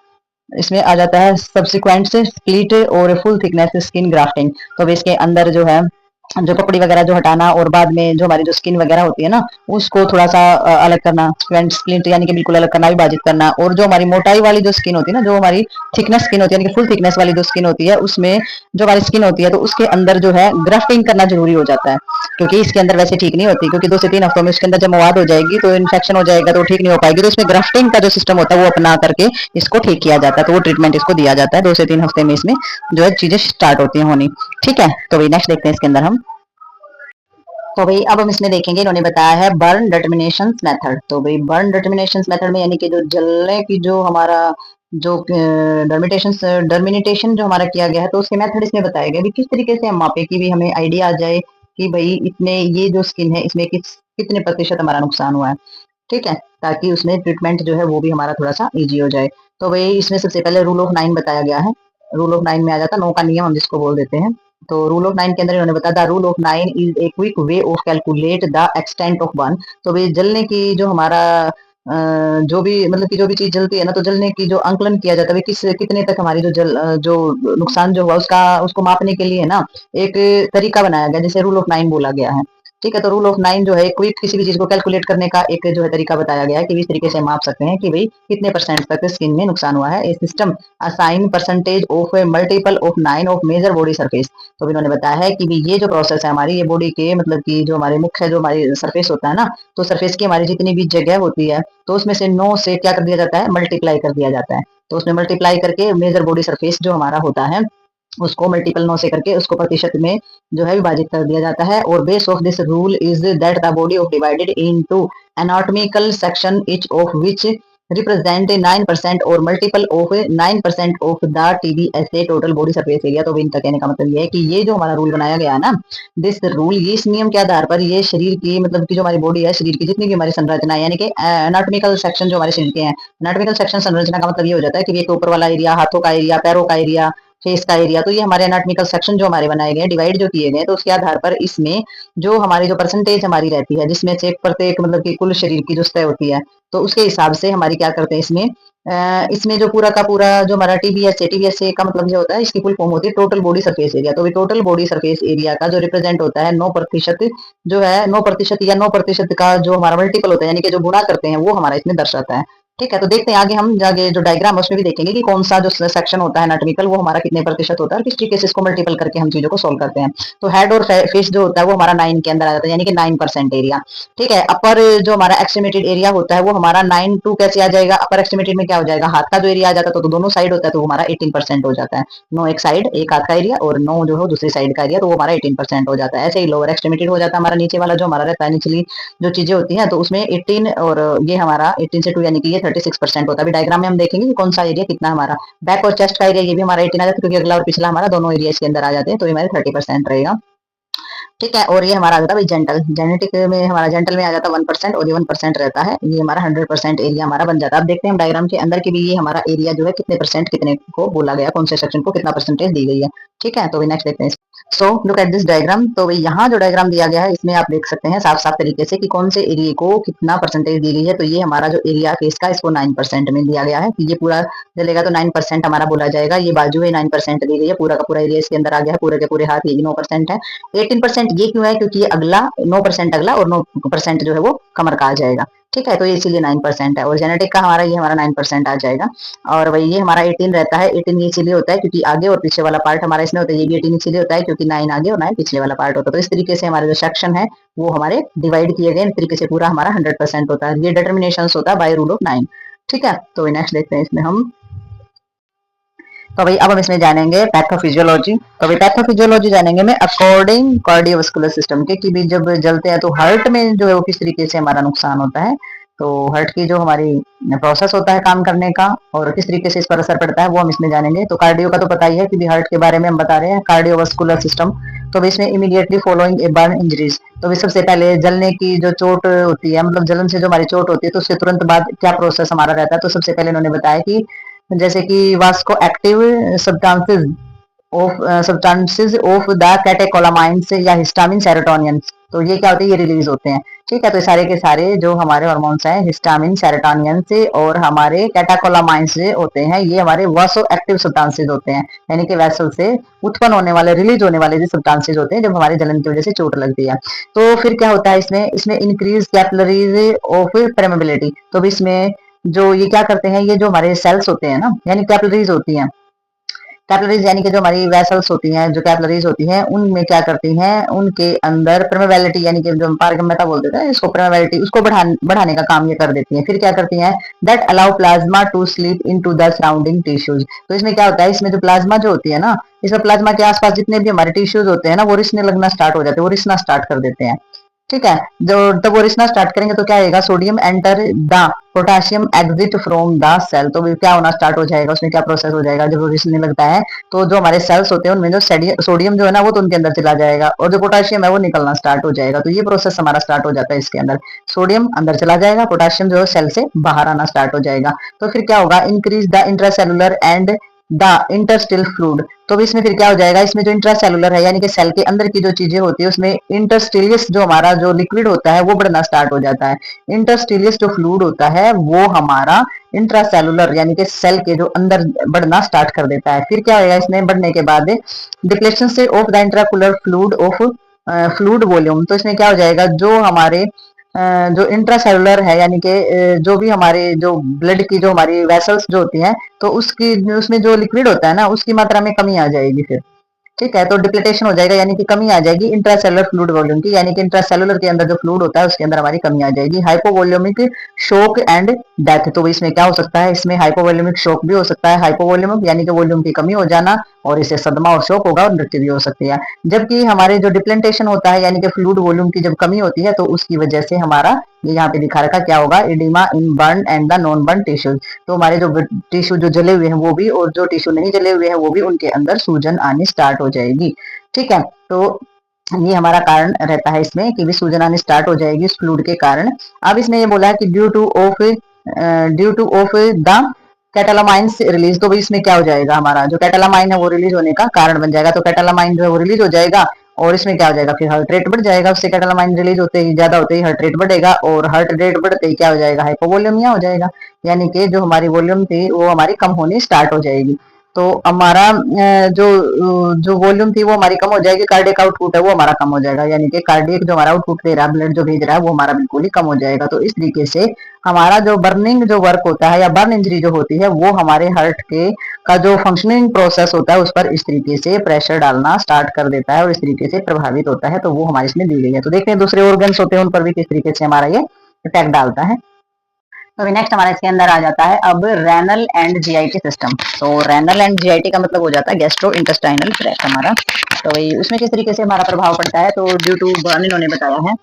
इसमें आ जाता है सब्सिक्वेंट से स्प्लिट और फुल थिकनेस स्किन ग्राफ्टिंग। तो इसके अंदर जो है जो पपड़ी वगैरह जो हटाना, और बाद में जो हमारी जो स्किन वगैरह होती है ना उसको थोड़ा सा अलग करना, स्प्लिट यानी कि बिल्कुल अलग करना, विभाजित करना। और जो हमारी मोटाई वाली जो स्किन होती है ना, जो हमारी थिकनेस स्किन होती है, यानी कि फुल थिकनेस वाली जो स्किन होती है, उसमें जो हमारी स्किन होती है तो उसके अंदर जो है ग्राफ्टिंग करना जरूरी हो जाता है, क्योंकि इसके अंदर वैसे ठीक नहीं होती, क्योंकि 2 से 3 हफ्तों में उसके अंदर जब मवाद हो जाएगी तो इन्फेक्शन हो जाएगा तो ठीक नहीं हो पाएगी। तो इसमें ग्राफ्टिंग का जो सिस्टम होता है वो अपना करके इसको ठीक किया जाता है, तो वो ट्रीटमेंट इसको दिया जाता है। 2 से 3 हफ्ते में इसमें जो है चीजें स्टार्ट होती हैं होनी। ठीक है, तो भाई नेक्स्ट देखते हैं इसके अंदर हम। तो भाई अब हम इसमें देखेंगे, इन्होंने बताया है बर्न डिटर्मिनेशन मेथड। तो भाई बर्न डिटर्मिनेशन मेथड में यानी कि जो जलने की जो हमारा जो डर्मिनेशन जो हमारा किया गया है, तो उसके मेथड इसमें बताया गया, किस तरीके से हम मापे कि भी हमें आइडिया आ जाए कि भाई इतने ये जो स्किन है इसमें कितने प्रतिशत हमारा नुकसान हुआ है। ठीक है, ताकि उसमें ट्रीटमेंट जो है वो भी हमारा थोड़ा सा इजी हो जाए। तो भाई इसमें सबसे पहले रूल ऑफ 9 बताया गया है। रूल ऑफ 9 में आ जाता है 9 का नियम हम जिसको बोल देते हैं। तो रूल ऑफ 9 के अंदर इन्होंने बताया, the rule of 9 is a quick way of calculate the extent of burn. तो भाई जलने की जो हमारा जो भी मतलब कि जो भी चीज जलती है ना, तो जलने की जो आंकलन किया जाता है किस कितने तक हमारी जो नुकसान जो हुआ उसका उसको मापने के लिए ना एक तरीका बनाया गया, जैसे रूल ऑफ 9 बोला गया है। ठीक है, तो रूल ऑफ 9 जो है क्विक किसी भी चीज को कैलकुलेट करने का एक जो है तरीका बताया गया है कि इस तरीके से माप सकते हैं कि भाई कितने परसेंट तक स्किन में नुकसान हुआ है। A system assign percentage of a multiple of 9 of major body surface. तो इन्होंने बताया है कि भाई ये जो प्रोसेस है हमारी, ये बॉडी के मतलब कि जो हमारे मुख्य जो हमारी सरफेस होता है ना, तो सरफेस की हमारी जितनी भी जगह होती है तो उसमें से 9 से क्या कर दिया जाता है, मल्टीप्लाई कर दिया जाता है। तो उसमें मल्टीप्लाई करके मेजर बॉडी सरफेस जो हमारा होता है उसको मल्टीपल 9 से करके उसको प्रतिशत में जो है विभाजित कर दिया जाता है। और base of this rule is that the body of divided into anatomical section each of which represent 9% और multiple of 9% of the TBSA total body surface area. तो इनका कहने का मतलब ये है कि ये जो हमारा रूल बनाया गया है ना, दिस रूल, ये इस नियम के आधार पर ये शरीर की मतलब की जो हमारी बॉडी है, शरीर की जितनी भी हमारी संरचना है, यानी कि एनाटॉमिकल सेक्शन जो हमारे शरीर के हैं, एनाटॉमिकल सेक्शन संरचना का मतलब ये हो जाता है कि एक ऊपर वाला एरिया, हाथों का एरिया, पैरों का एरिया, फेस का एरिया, तो ये हमारे एनाटॉमिकल सेक्शन जो हमारे बनाए गए, डिवाइड जो किए गए, तो उसके आधार पर इसमें जो हमारी जो परसेंटेज हमारी रहती है, जिसमें से प्रत्येक मतलब कि कुल शरीर की जो सतह होती है, तो उसके हिसाब से हमारी क्या करते हैं इसमें इसमें जो पूरा का पूरा जो हमारा टीबीएस है, टीबीएस का मतलब ये होता है, इसकी फुल फॉर्म होती है टोटल बॉडी सरफेस एरिया। तो टोटल बॉडी सरफेस एरिया का जो रिप्रेजेंट होता है 9% जो है, 9% या 9% का जो हमारा मल्टीपल होता है, यानी कि जो गुणा करते हैं, वो हमारा इसमें दर्शाता है। ठीक है, तो देखते हैं आगे हम आगे जो डायग्राम है उसमें भी देखेंगे कि कौन सा जो सेक्शन होता है एनाटॉमिकल वो हमारा कितने प्रतिशत होता है और किस तरीके से इसको मल्टीपल करके हम चीजों को सोल्व करते हैं। तो हेड और फेस जो होता है वो हमारा 9 के अंदर आ जाता है, यानी कि 9% एरिया। ठीक है, अपर जो हमारा एक्सट्रीमेटेड एरिया होता है वो हमारा 9 कैसे आ जाएगा, अपर एक्सट्रीमेटेड में क्या हो जाएगा, हाथ का जो एरिया आ जाता है, तो दोनों साइड होता है, तो हमारा 18% हो जाता है। 9 एक साइड, एक हाथ का एरिया, और 9 जो है दूसरी साइड का एरिया, तो वो हमारा 18% हो जाता है। ऐसे ही लोअर एक्सट्रीमेटेड हो जाता है हमारा, नीचे वाला जो हमारा रहता है, निचली जो चीजें होती हैं, तो उसमें 18 और ये हमारा 18 से 2 यानी कि ये 36% होता है। अभी डायग्राम में हम देखेंगे कि कौन सा एरिया कितना हमारा, बैक और चेस्ट का एरिया ये भी हमारा 18 आ जाता है, क्योंकि अगला और पिछला हमारा दोनों एरिया इसके अंदर आ जाते हैं, तो ये हमारे 30% रहेगा। ठीक है, और ये हमारा आ जाता है जेंटल, जेनेटिक में हमारा जेंटल में आ जाता है 1% और ये 1% रहता है, ये हमारा 100% एरिया हमारा बन जाता है। अब देखते हैं हम डायग्राम के अंदर की भी ये हमारा एरिया जो है कितने परसेंट कितने को बोला गया, कौन से सेक्शन को कितना परसेंटेज दी गई है। ठीक है, तो नेक्स्ट देखते हैं। So look at this diagram. तो यहाँ जो डायग्राम दिया गया है इसमें आप देख सकते हैं साफ साफ तरीके से कि कौन से एरिया को कितना परसेंटेज दी गई है। तो ये हमारा जो एरिया फेस का इसको 9% में दिया गया है कि ये पूरा चलेगा तो 9% हमारा बोला जाएगा। ये बाजू है 9% दी गई है, पूरा का पूरा एरिया इसके अंदर आ गया है, पूरे के पूरे हाथ ये 9% है। 18% ये क्यों है, क्योंकि ये अगला 9% अगला और 9% जो है वो कमर का आ जाएगा। ठीक है, तो ये इसीलिए 9% है। और जेनेटिक का हमारा ये हमारा 9% आ जाएगा। और वही ये हमारा 18 रहता है। 18 ये इसीलिए होता है क्योंकि आगे और पीछे वाला पार्ट हमारा इसमें होता है। ये भी 18 इसीलिए होता है क्योंकि 9 आगे और 9 पिछले वाला पार्ट होता है। तो इस तरीके से हमारे जो सेक्शन है वो हमारे डिवाइड किए गए, इस तरीके से पूरा हमारा 100% होता है। ये डिटर्मिनेशन होता है बाय रूल ऑफ 9। ठीक है, तो नेक्स्ट देखते हैं इसमें हम। तो भाई अब हम इसमें जानेंगे पैथोफिजियोलॉजी। तो भाई पैथोफिजियोलॉजी जानेंगे में अकॉर्डिंग कार्डियोवास्कुलर सिस्टम के, कि भी जब जलते हैं तो हार्ट में जो है वो किस तरीके से हमारा नुकसान होता है। तो हार्ट की जो हमारी प्रोसेस होता है काम करने का और किस तरीके से इस पर असर पड़ता है वो हम इसमें जानेंगे। तो कार्डियो का तो पता ही है कि भी हार्ट के बारे में हम बता रहे हैं, कार्डियोवास्कुलर सिस्टम। तो इसमें immediately following a burn injuries, तो सबसे पहले जलने की जो चोट होती है, मतलब जलन से जो हमारी चोट होती है, तो उससे तुरंत बाद क्या प्रोसेस हमारा रहता है। तो सबसे पहले उन्होंने बताया कि जैसे कि Vasco active substances of the catecholamines या हिस्टामिन सेरोटोनियन, तो ये क्या होते हैं, ये रिलीज होते हैं। ठीक है, तो सारे के सारे जो हमारे हार्मोन्स हैं हिस्टामिन सेरोटोनियन से और हमारे कैटेकोलामाइन से होते हैं, ये हमारे वासो एक्टिव सब्सटेंसेस होते हैं, यानी कि वेसल से उत्पन्न होने वाले रिलीज होने वाले जो सब्सटेंसेस होते हैं जब हमारे जलन की वजह से चोट लगती है। तो फिर क्या होता है इसमें, इसमें इंक्रीज कैपिलरीज ऑफ परमेबिलिटी। तो इसमें जो ये क्या करते हैं, ये जो हमारे सेल्स होते हैं ना, यानी कैपिलरीज होती हैं, कैपिलरीज यानी कि जो हमारी वेसल्स होती हैं, जो कैपिलरीज होती हैं, उनमें क्या करती हैं, उनके अंदर परमेबिलिटी यानी कि जो पारगम्यता बोलते थे इसको, परमेबिलिटी उसको बढ़ाने का काम ये कर देती हैं। फिर क्या करती हैं, that allow plasma to slip into the surrounding tissues. तो इसमें क्या होता है, इसमें जो प्लाज्मा जो होती है ना, इसमें प्लाज्मा के आसपास जितने भी हमारे टिश्यूज होते हैं ना, वो रिसने लगना स्टार्ट हो जाते हैं, वो रिसना स्टार्ट कर देते हैं। ठीक है, जो तब वो रिसना स्टार्ट करेंगे तो क्या आएगा, sodium enter the potassium exit from the cell. तो क्या होना स्टार्ट हो जाएगा, उसमें क्या प्रोसेस हो जाएगा, जब वो रिसने लगता है तो जो हमारे सेल्स होते हैं उनमें जो सोडियम जो है ना वो तो उनके अंदर चला जाएगा और जो पोटाशियम है वो निकलना स्टार्ट हो जाएगा। तो ये प्रोसेस हमारा स्टार्ट हो जाता है, इसके अंदर सोडियम अंदर चला जाएगा, पोटाशियम जो है सेल से बाहर आना स्टार्ट हो जाएगा। तो फिर क्या होगा, increase the intracellular and the interstitial fluid. तो इसमें फिर क्या हो जाएगा, इसमें जो इंट्रासेलुलर है यानी कि सेल के अंदर की जो चीजें होती है उसमें इंटरस्टिलियस जो हमारा जो लिक्विड होता है वो बढ़ना स्टार्ट हो जाता है। इंटरस्टिलियस जो फ्लूइड होता है वो हमारा इंट्रासेलुलर यानी कि सेल के जो अंदर बढ़ना स्टार्ट कर देता है। फिर क्या होगा, इसमें बढ़ने के बाद डिप्लेशन से of the intraocular fluid of fluid volume, तो इसमें क्या हो जाएगा, जो हमारे जो इंट्रासेलुलर है, यानी कि जो भी हमारे जो ब्लड की जो हमारी वेसल्स जो होती हैं, तो उसकी उसमें जो लिक्विड होता है ना, उसकी मात्रा में कमी आ जाएगी फिर। ठीक है, तो डिप्लीटेशन हो जाएगा, यानी कि कमी आ जाएगी इंट्रासेलुलर फ्लूइड वॉल्यूम की, यानी कि इंट्रासेलुलर के अंदर जो फ्लूइड होता है उसके अंदर हमारी कमी आ जाएगी। हाइपोवॉल्यूमिक शॉक एंड डेथ, तो इसमें क्या हो सकता है, इसमें हाइपोवॉल्यूमिक शॉक भी हो सकता है, हाइपोवॉल्यूमिक यानी कि वॉल्यूम की कमी हो जाना, और इससे सदमा और शॉक होगा और मृत्यु भी हो सकती है। जबकि हमारे जो डिप्लेंटेशन होता है, यानी कि फ्लूइड वॉल्यूम की जब कमी होती है, तो उसकी वजह से हमारा ये यहाँ पे दिखा रखा क्या होगा, oedema in burn and the non burn tissue, तो हमारे जो टिश्यू जो जले हुए हैं वो भी, और जो टिश्यू नहीं जले हुए हैं वो भी, उनके अंदर सूजन आनी स्टार्ट हो जाएगी। ठीक है, तो ये हमारा कारण रहता है इसमें कि भी सूजन आनी स्टार्ट हो जाएगी उस फ्लूइड के कारण। अब इसमें ये बोला है कि due to of the catecholamines release, तो भाई इसमें क्या हो जाएगा, हमारा जो कैटालामाइन है वो रिलीज होने का कारण बन जाएगा, तो कैटालामाइन जो है वो रिलीज हो जाएगा, और इसमें क्या हो जाएगा, फिर हार्ट रेट बढ़ जाएगा, उससे कैटालामाइन रिलीज होते ही ज्यादा होते ही हार्ट रेट बढ़ेगा, और हार्ट रेट बढ़ते ही क्या हो जाएगा, हाइपोवोल्यूमिया हो जाएगा, यानी कि जो हमारी वॉल्यूम थी वो हमारी कम होनी स्टार्ट हो जाएगी। तो हमारा जो जो वॉल्यूम थी वो हमारी कम हो जाएगी, कार्डियक आउटपुट है वो हमारा कम हो जाएगा, यानी कि कार्डियक जो हमारा आउटपुट दे रहा है, ब्लड जो भेज रहा है वो हमारा बिल्कुल ही कम हो जाएगा। तो इस तरीके से हमारा जो बर्निंग जो वर्क होता है या बर्न इंजरी जो होती है वो हमारे हार्ट के का जो फंक्शनिंग प्रोसेस होता है उस पर इस तरीके से प्रेशर डालना स्टार्ट कर देता है और इस तरीके से प्रभावित होता है, तो वो हमारे इसमें दी गई है। तो देखते हैं दूसरे ऑर्गन्स होते हैं उन पर भी किस तरीके से हमारा ये इफेक्ट डालता है। तो नेक्स्ट हमारा इसके अंदर आ जाता है अब रेनल एंड जीआईटी सिस्टम। तो रेनल एंड जीआईटी का मतलब हो जाता है गैस्ट्रो इंटेस्टाइनल ट्रैक्ट हमारा। तो भाई उसमें किस तरीके से हमारा प्रभाव पड़ता है, तो ड्यू टू बर्न इन्होंने बताया है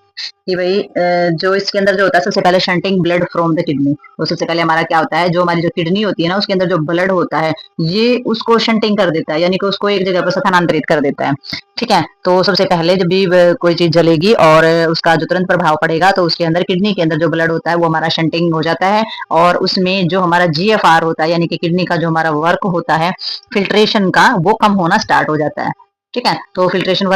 कि भाई जो इसके अंदर जो होता है, सबसे पहले shunting blood from the kidney, तो सबसे पहले हमारा क्या होता है, जो हमारी जो किडनी होती है ना उसके अंदर जो ब्लड होता है ये उसको शंटिंग कर देता है, यानी कि उसको एक जगह पर स्थानांतरित कर देता है। ठीक है, तो सबसे पहले जब भी कोई चीज जलेगी और उसका जो तुरंत प्रभाव पड़ेगा, तो उसके अंदर किडनी के अंदर जो ब्लड होता है वो हमारा शंटिंग हो जाता है, और उसमें जो हमारा जीएफआर होता है, यानी कि किडनी का जो हमारा वर्क होता है फिल्ट्रेशन का, वो कम होना स्टार्ट हो जाता है। ठीक है, तो फिल्ट्रेशन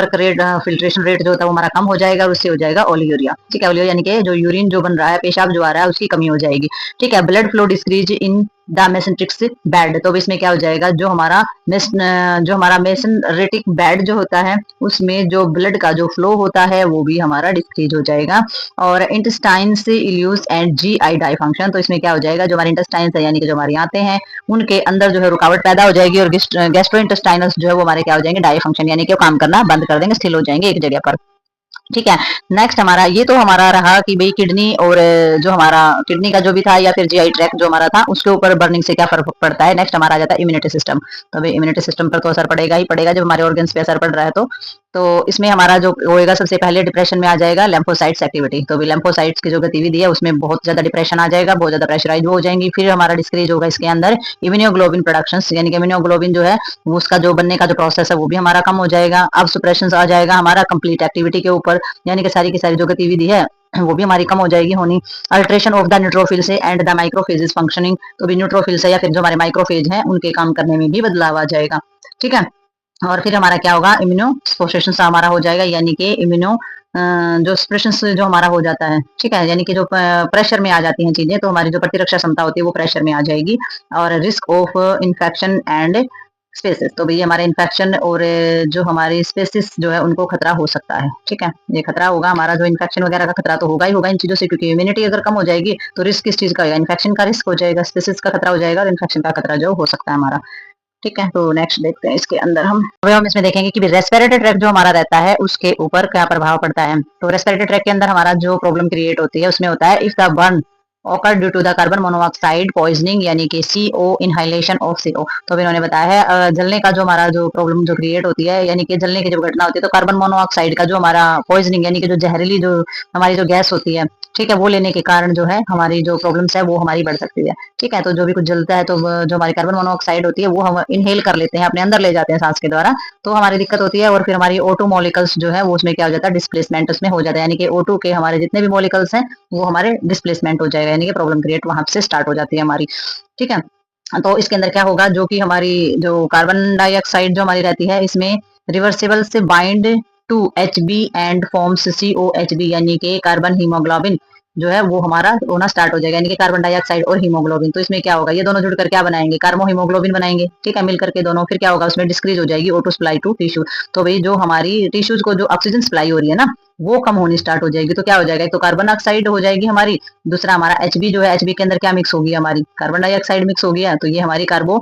रेट जो होता है वो हमारा कम हो जाएगा, और उससे हो जाएगा ओलियूरिया। ठीक है, ओलियो यानी कि जो यूरिन जो बन रहा है, पेशाब जो आ रहा है उसकी कमी हो जाएगी। ठीक है, blood flow decrease in the mesenteric bed, तो इसमें क्या हो जाएगा, जो हमारा मेसेंट्रिक बेड जो होता है उसमें जो ब्लड का जो फ्लो होता है वो भी हमारा डिक्रीज हो जाएगा। और intestines ileus and GI dysfunction, तो इसमें क्या हो जाएगा, जो हमारे इंटेस्टाइन्स है यानी कि जो हमारी आंतें हैं उनके अंदर जो है रुकावट पैदा हो जाएगी, और गैस्ट्रो इंटेस्टाइनस जो है वो हमारे क्या हो जाएंगे, डाई फंक्शन यानी कि वो काम करना बंद कर देंगे, स्थिर हो जाएंगे एक जगह पर। ठीक है, नेक्स्ट हमारा ये तो हमारा रहा कि भाई किडनी, और जो हमारा किडनी का जो भी था या फिर जीआई ट्रैक्ट जो हमारा था उसके ऊपर बर्निंग से क्या फर्क पड़ता है। नेक्स्ट हमारा आ जाता है इम्यूनिटी सिस्टम। तो भाई इम्यूनिटी सिस्टम पर तो असर पड़ेगा ही पड़ेगा, जब हमारे ऑर्गन्स पे असर पड़ रहा है तो इसमें हमारा जो होएगा, सबसे पहले डिप्रेशन में आ जाएगा लैम्फोसाइट्स एक्टिविटी। तो भी लैम्फोसाइट्स की जो गतिविधि है उसमें बहुत ज्यादा डिप्रेशन आ जाएगा, बहुत ज्यादा प्रेशराइज हो जाएंगी। फिर हमारा डिस्क्रीज होगा इसके अंदर इम्यूनोग्लोबिन प्रोडक्शन, यानी कि इम्यूनोग्लोबिन जो है उसका जो बनने का जो प्रोसेस है वो भी हमारा कम हो जाएगा। अब सुप्रेशन आ जाएगा हमारा कंप्लीट एक्टिविटी के ऊपर, यानी कि सारी की सारी जो गतिविधि है वो भी हमारी कम हो जाएगी होनी। अल्ट्रेशन ऑफ द न्यूट्रोफिल से एंड द माइक्रोफेज फंक्शनिंग, तो भी न्यूट्रोफिल से या फिर जो हमारे माइक्रोफेज हैं उनके काम करने में भी बदलाव आ जाएगा। ठीक है, और फिर हमारा क्या होगा, इम्यूनो सप्रेशन हमारा हो जाएगा, यानी कि इम्यूनो जो सप्रेशन जो हमारा हो जाता है। ठीक है, यानी कि जो प्रेशर में आ जाती हैं चीजें, तो हमारी जो प्रतिरक्षा क्षमता होती है वो प्रेशर में आ जाएगी। और risk of infection and sepsis, तो भाई हमारे इन्फेक्शन और जो हमारी स्पेसिस जो है उनको खतरा हो सकता है। ठीक है, ये खतरा होगा हमारा, जो इन्फेक्शन वगैरह का खतरा तो होगा ही होगा इन चीजों से, क्योंकि इम्यूनिटी अगर कम हो जाएगी तो रिस्क किस चीज का होगा, इन्फेक्शन का रिस्क हो जाएगा, स्पेसिस का खतरा हो जाएगा, और इन्फेक्शन का खतरा जो हो सकता है हमारा। ठीक है, तो नेक्स्ट देखते हैं इसके अंदर हम इसमें देखेंगे कि रेस्पिरेटरी ट्रैक जो हमारा रहता है उसके ऊपर क्या प्रभाव पड़ता है। तो रेस्पिरेटरी ट्रैक के अंदर हमारा जो प्रॉब्लम क्रिएट होती है उसमें होता है if the burn occur due to the carbon monoxide poisoning, यानी कि CO इनहाइलेशन ऑफ CO। तो इन्होंने बताया है जलने का जो हमारा जो प्रॉब्लम जो क्रिएट होती है, यानी कि जलने की जब घटना होती है तो कार्बन मोनोऑक्साइड का जो हमारा पॉइजनिंग, यानी कि जो जहरीली जो हमारी जो गैस होती है, ठीक है, वो लेने के कारण जो है हमारी जो प्रॉब्लम्स है वो हमारी बढ़ सकती है। ठीक है, तो जो भी कुछ जलता है तो जो हमारी कार्बन मोनोऑक्साइड होती है वो हम इनहेल कर लेते हैं, अपने अंदर ले जाते हैं सांस के द्वारा, तो हमारी दिक्कत होती है। और फिर हमारी O2 मॉलिकल्स जो है वो उसमें क्या हो जाता है, डिस्प्लेसमेंट उसमें हो जाता है, यानी कि O2 के हमारे जितने भी मॉलिकल्स हैं वो हमारे डिस्प्लेसमेंट हो जाएगा, यानी कि प्रॉब्लम क्रिएट वहां से स्टार्ट हो जाती है हमारी। ठीक है, तो इसके अंदर क्या होगा, जो कि हमारी जो कार्बन डाइऑक्साइड जो हमारी रहती है इसमें रिवर्सिबल से bind to HB and forms COHB, यानी कि कार्बन हीमोग्लोबिन जो है वो हमारा होना स्टार्ट हो जाएगा, यानी कि कार्बन डाइऑक्साइड और हीमोग्लोबिन। तो इसमें क्या होगा, ये दोनों जुड़कर क्या बनाएंगे, कार्बो हीमोग्लोबिन बनाएंगे, ठीक है, मिलकर के दोनों। फिर क्या होगा, उसमें डिक्रीज हो जाएगी ऑटो सप्लाई टू टिश्यू। तो भाई जो हमारी टिश्यूज को जो ऑक्सीजन सप्लाई हो रही है ना, वो कम होनी स्टार्ट हो जाएगी। तो क्या हो जाएगा, एक तो कार्बन ऑक्साइड हो जाएगी हमारी, दूसरा हमारा एचबी जो है, एचबी के अंदर क्या मिक्स होगी, हमारी कार्बन डाइऑक्साइड मिक्स हो गया। तो ये हमारी कार्बो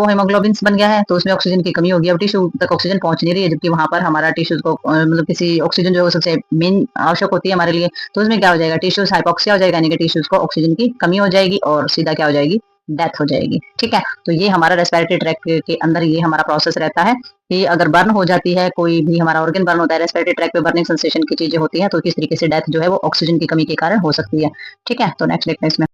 हेमोग्लोबिन बन गया है। तो उसमें ऑक्सीजन की कमी होगी, अब टिश्यू तक ऑक्सीजन पहुंच नहीं रही है, जबकि वहां पर हमारा टिश्यूज को मतलब किसी ऑक्सीजन जो है सबसे मेन आवश्यक होती है हमारे लिए। तो उसमें क्या हो जाएगा, टिश्यूज हाइपोक्सिया हो जाएगा, यानी कि टिश्यूज को ऑक्सीजन की कमी हो जाएगी और सीधा क्या हो जाएगी, डेथ हो जाएगी। ठीक है, तो ये हमारा रेस्पिरेटरी ट्रैक्ट के अंदर ये हमारा प्रोसेस रहता है कि अगर बर्न हो जाती है, कोई भी हमारा ऑर्गन बर्न होता है, रेस्पिरेटरी ट्रैक्ट पे बर्निंग सेंसेशन की चीजें होती हैं, तो किस तरीके से डेथ जो है वो ऑक्सीजन की कमी के कारण हो सकती है। ठीक है, तो नेक्स्ट देखते हैं इसमें।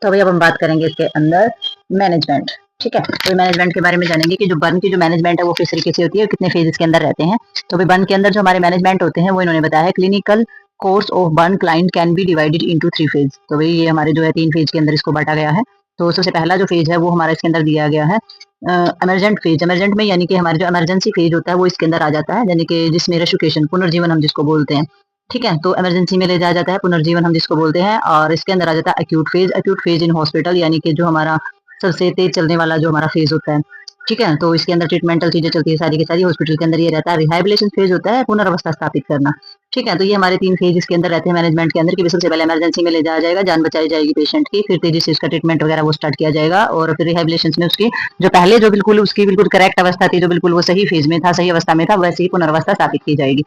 तो अभी अब हम बात करेंगे इसके अंदर मैनेजमेंट। ठीक है, तो मैनेजमेंट के बारे में जानेंगे कि जो बर्न की जो मैनेजमेंट है वो किस तरीके से होती है, कितने फेजेस के अंदर रहते हैं। तो अभी बर्न के अंदर जो हमारे मैनेजमेंट होते हैं वो इन्होंने बताया है, clinical course of burn client can be divided into 3 phase. तो भाई ये हमारे जो है 3 फेज के अंदर इसको बांटा गया है। तो सबसे पहला जो फेज है वो हमारा इसके अंदर दिया गया है इमरजेंट फेज। इमरजेंट में यानी कि हमारे जो इमरजेंसी फेज होता है वो इसके अंदर आ जाता है, यानी कि जिसमें रेस्क्यूशन पुनर्जीवन हम जिसको बोलते हैं। ठीक है, तो इमरजेंसी में ले जाया जाता है, पुनर्जीवन हम जिसको बोलते हैं। और इसके अंदर आ जाता है acute phase. Acute phase in hospital, यानी कि जो हमारा सबसे तेज चलने वाला जो हमारा फेज होता है। ठीक है, तो इसके अंदर ट्रीटमेंटल चीजें चलती है सारी की सारी हॉस्पिटल के अंदर। ये रहता है रिहैबिलिटेशन फेज होता है, पुनर्वस्था स्थापित करना। ठीक है, तो ये हमारे 3 फेज इसके अंदर रहते हैं मैनेजमेंट के अंदर, कि सबसे पहले इमरजेंसी में ले जाया जाएगा, जान बचाई जाएगी पेशेंट की, फिर तेजी से उसका ट्रीटमेंट वगैरह वो स्टार्ट किया जाएगा, और फिर रिहैबिलिटेशन में उसकी जो पहले जो बिल्कुल उसकी बिल्कुल करेक्ट अवस्था थी, जो बिल्कुल वो सही फेज में था, सही अवस्था में था, वैसे ही पुनर्वस्था स्थापित की जाएगी।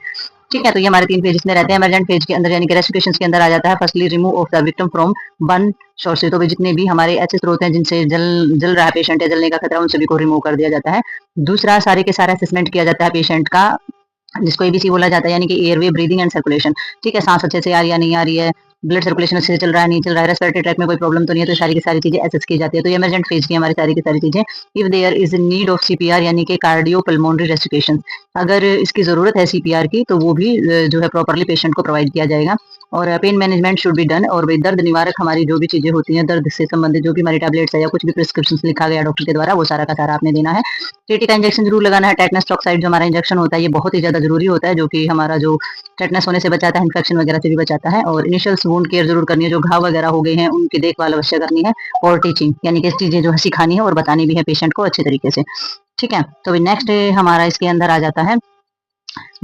ठीक है, तो ये हमारे 3 फेज इसमें रहते हैं। इमरजेंट फेज के अंदर यानी कि रेस्क्यूशन के अंदर आ जाता है, firstly remove of the victim from burn source. तो जितने भी हमारे ऐसे स्रोत हैं जिनसे जल रहा है पेशेंट या जलने का खतरा, उन सभी को रिमूव कर दिया जाता है। दूसरा सारे के सारा असेसमेंट किया जाता है पेशेंट का, जिसको एबीसी बोला जाता है, यानी कि एयरवे, ब्रीदिंग एंड सर्कुलेशन। ठीक है, सांस अच्छे से आ रही है नहीं आ रही है, ब्लड सर्कुलेशन अच्छे से चल रहा है नहीं चल रहा है, रेस्पिरेटरी ट्रैक में कोई प्रॉब्लम तो नहीं है, तो सारी की सारी चीजें एसेस की जाती है। तो ये इमरजेंट फेज की हमारी सारी की सारी चीजें। If there is need of CPR, यानी कि कार्डियो पल्मोनरी रेस्पिरेशन, अगर इसकी जरूरत है सीपीआर की, तो वो भी जो है प्रॉपरली पेशेंट को प्रोवाइड किया जाएगा। और pain management should be done. और दर्द निवारक हमारी जो भी चीजें होती हैं, दर्द से संबंधित जो भी हमारी टैबलेट्स है या कुछ भी प्रिस्क्रिप्शन लिखा गया डॉक्टर के द्वारा, वो सारा का सारा आपने देना है। टीटी का इंजेक्शन जरूर लगाना है। टेटनस टॉक्साइड जो हमारा इंजेक्शन होता है, ये बहुत ही ज्यादा जरूरी होता है, जो कि हमारा जो टेटनस होने से बचाता है, इन्फेक्शन वगैरह से भी बचाता है। और इनिशियल वुंड केयर जरूर करनी है, जो घाव वगैरह हो गए हैं उनकी देखभाल अवश्य करनी है। और टीचिंग, यानी कि चीजें जो है सिखानी है और बतानी भी है पेशेंट को अच्छे तरीके से। ठीक है, तो नेक्स्ट हमारा इसके अंदर आ जाता है,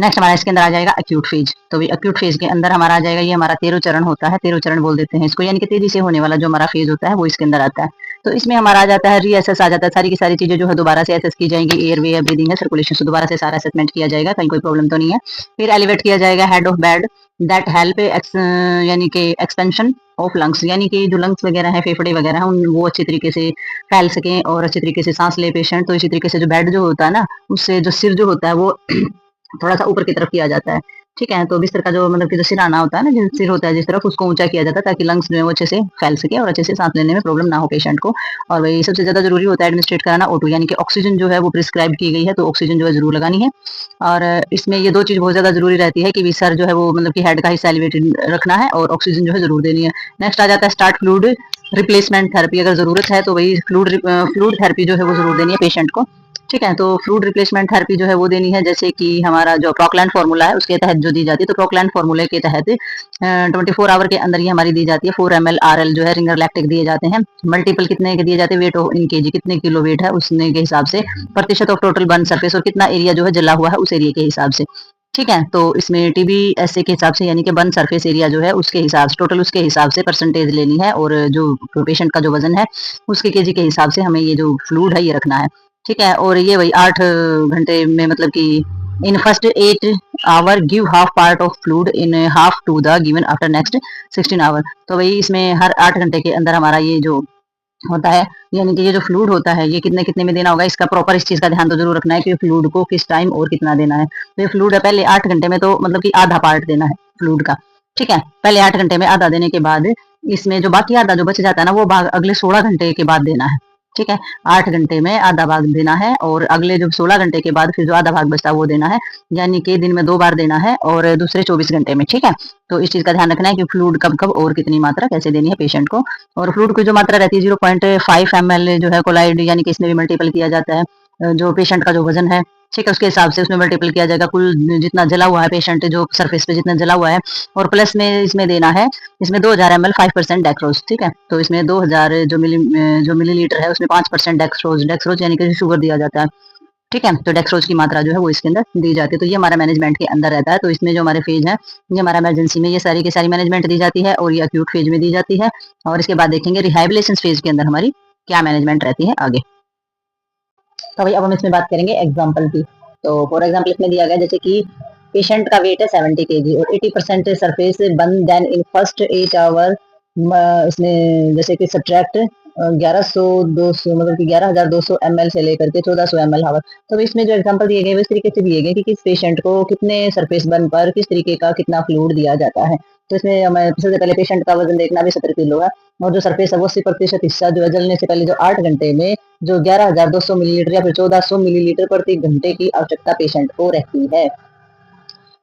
नेक्स्ट हमारा इसके अंदर आ जाएगा एक्यूट फेज। तो भी एक्यूट फेज के अंदर हमारा आ जाएगा, ये हमारा 13 चरण होता है, 13 चरण बोल देते हैं इसको, यानी कि तेजी से होने वाला जो हमारा फेज होता है वो इसके अंदर आता है। तो इसमें हमारा आ जाता है रीअसेस, आ जाता है सारी की सारी चीजें जो है दोबारा से एसेस की जाएंगी, एयरवे है, ब्रीदिंग है, सर्कुलेशन से दोबारा से सारा असेसमेंट किया जाएगा, कहीं कोई प्रॉब्लम तो नहीं है। फिर एलिवेट किया जाएगा head of bed that help यानी कि एक्सपेंशन ऑफ लंग्स, यानी कि जो लंग्स वगैरह है, फेफड़े वगैरह है, वो अच्छी तरीके से फैल सके और अच्छी तरीके से सांस ले पेशेंट। तो इसी तरीके से जो बेड जो होता है ना, उससे जो सिर जो होता है वो थोड़ा सा ऊपर की तरफ किया जाता है। ठीक है, तो बिस्तर का जो मतलब कि जो सिराना होता है ना, जो सिर होता है जिस तरफ, उसको ऊंचा किया जाता है, ताकि लंग्स जो है वो अच्छे से फैल सके और अच्छे से सांस लेने में प्रॉब्लम ना हो पेशेंट को। और वही सबसे ज्यादा जरूरी होता है एडमिनिस्ट्रेट कराना O2, यानी कि ऑक्सीजन जो है वो प्रिस्क्राइब की गई है, तो ऑक्सीजन जो है जरूर लगानी है। और इसमें ये 2 चीज बहुत ज्यादा जरूरी रहती है, कि सर जो है वो मतलब कि हेड का हिस्सा एलिवेटेड रखना है और ऑक्सीजन जो है जरूर देनी है। नेक्स्ट आ जाता है स्टार्ट फ्लूइड रिप्लेसमेंट थेरेपी। अगर जरूरत है तो वही फ्लूइड थेरेपी जो है वो जरूर देनी है पेशेंट को। ठीक है, तो फ्लूइड रिप्लेसमेंट थेरेपी जो है वो देनी है, जैसे कि हमारा जो प्रोक्लैंड फार्मूला है उसके तहत जो दी जाती है। तो प्रोक्लैंड फार्मूले के तहत 24 आवर के अंदर ये हमारी दी जाती है। 4 ml RL जो है रिंगर लैक्टिक दिए जाते हैं। मल्टीपल कितने के दिए जाते हैं, वेट इन केजी, कितने किलो वेट है उसने के हिसाब से, प्रतिशत ऑफ टोटल बर्न सरफेस, और कितना एरिया जो है जला हुआ है उस एरिया के हिसाब से। ठीक है, तो इसमें TBSA के हिसाब से, यानी कि बर्न सरफेस एरिया जो है उसके हिसाब से, टोटल उसके हिसाब से परसेंटेज लेनी है, और जो पेशेंट का जो वजन है उसके केजी के हिसाब से हमें ये जो फ्लूइड है ये रखना है। ठीक है, और ये वही 8 घंटे में, मतलब कि in first 8 hour give half part of fluid in half to the given after next 16 hour. तो वही इसमें हर 8 घंटे के अंदर हमारा ये जो होता है, यानी कि ये जो फ्लूइड होता है ये कितने कितने में देना होगा, इसका प्रॉपर इस चीज का ध्यान तो जरूर रखना है कि फ्लूइड को किस टाइम और कितना देना है। तो ये फ्लूइड है पहले 8 घंटे में, तो मतलब कि आधा पार्ट देना है फ्लूइड का। ठीक है, पहले 8 घंटे में आधा देने के बाद इसमें जो बाकी आधा जो बच जाता है ना, वो भाग अगले 16 घंटे के बाद देना है। ठीक है, 8 घंटे में आधा भाग देना है, और अगले जो 16 घंटे के बाद फिर जो आधा भाग बचता है वो देना है, यानी कि दिन में 2 बार देना है और दूसरे 24 घंटे में। ठीक है, तो इस चीज का ध्यान रखना है कि फ्लूइड कब कब और कितनी मात्रा कैसे देनी है पेशेंट को। और फ्लूइड की जो मात्रा रहती है 0.5 ml जो है कोलाइड, यानी कि इसमें भी मल्टीपल किया जाता है। जो पेशेंट का जो वजन है ठीक है, उसके हिसाब से उसमें मल्टीपल किया जाएगा कुल जितना जला हुआ है पेशेंट जो सरफेस पे जितना जला हुआ है, और प्लस में इसमें देना है इसमें 2000 ml 5% डेक्सट्रोज। ठीक है, तो इसमें 2000 जो मिलीलीटर है उसमें 5% डेक्सट्रोज, डेक्सट्रोज यानी कि शुगर दिया जाता है। ठीक है, तो डेक्सट्रोज की मात्रा जो है वो इसके अंदर दी जाती है। तो ये हमारा मैनेजमेंट के अंदर रहता है। तो इसमें जो हमारे फेज है ये हमारा इमरजेंसी में ये सारी की सारी मैनेजमेंट दी जाती है, और ये अक्यूट फेज में दी जाती है। और इसके बाद देखेंगे रिहैबिलिटेशन फेज के अंदर हमारी क्या मैनेजमेंट रहती है आगे। तो भाई अब हम इसमें बात करेंगे एग्जाम्पल की। तो फॉर एग्जाम्पल इसमें दिया गया जैसे कि पेशेंट का वेट है 70 kg और 80% surface burn then in first 8 hour. इसमें जैसे कि सब्ट्रैक्ट 1100-200 मतलब कि 11,200 ml से लेकर के 1400 ml हावर। तो इसमें जो एग्जांपल दिए गए वो इस तरीके से दिए गए कि किस पेशेंट को कितने सरफेस बर्न पर किस तरीके का कितना फ्लूइड दिया जाता है। तो इसमें हमें सबसे पहले पेशेंट का वजन देखना भी 70 किलो है, और जो सरफेस है वो 80% हिस्सा जो है जलने से पहले जो 8 घंटे में जो 11,200 मिलीलीटर या फिर 1400 मिलीलीटर प्रति घंटे की आवश्यकता पेशेंट को रहती है।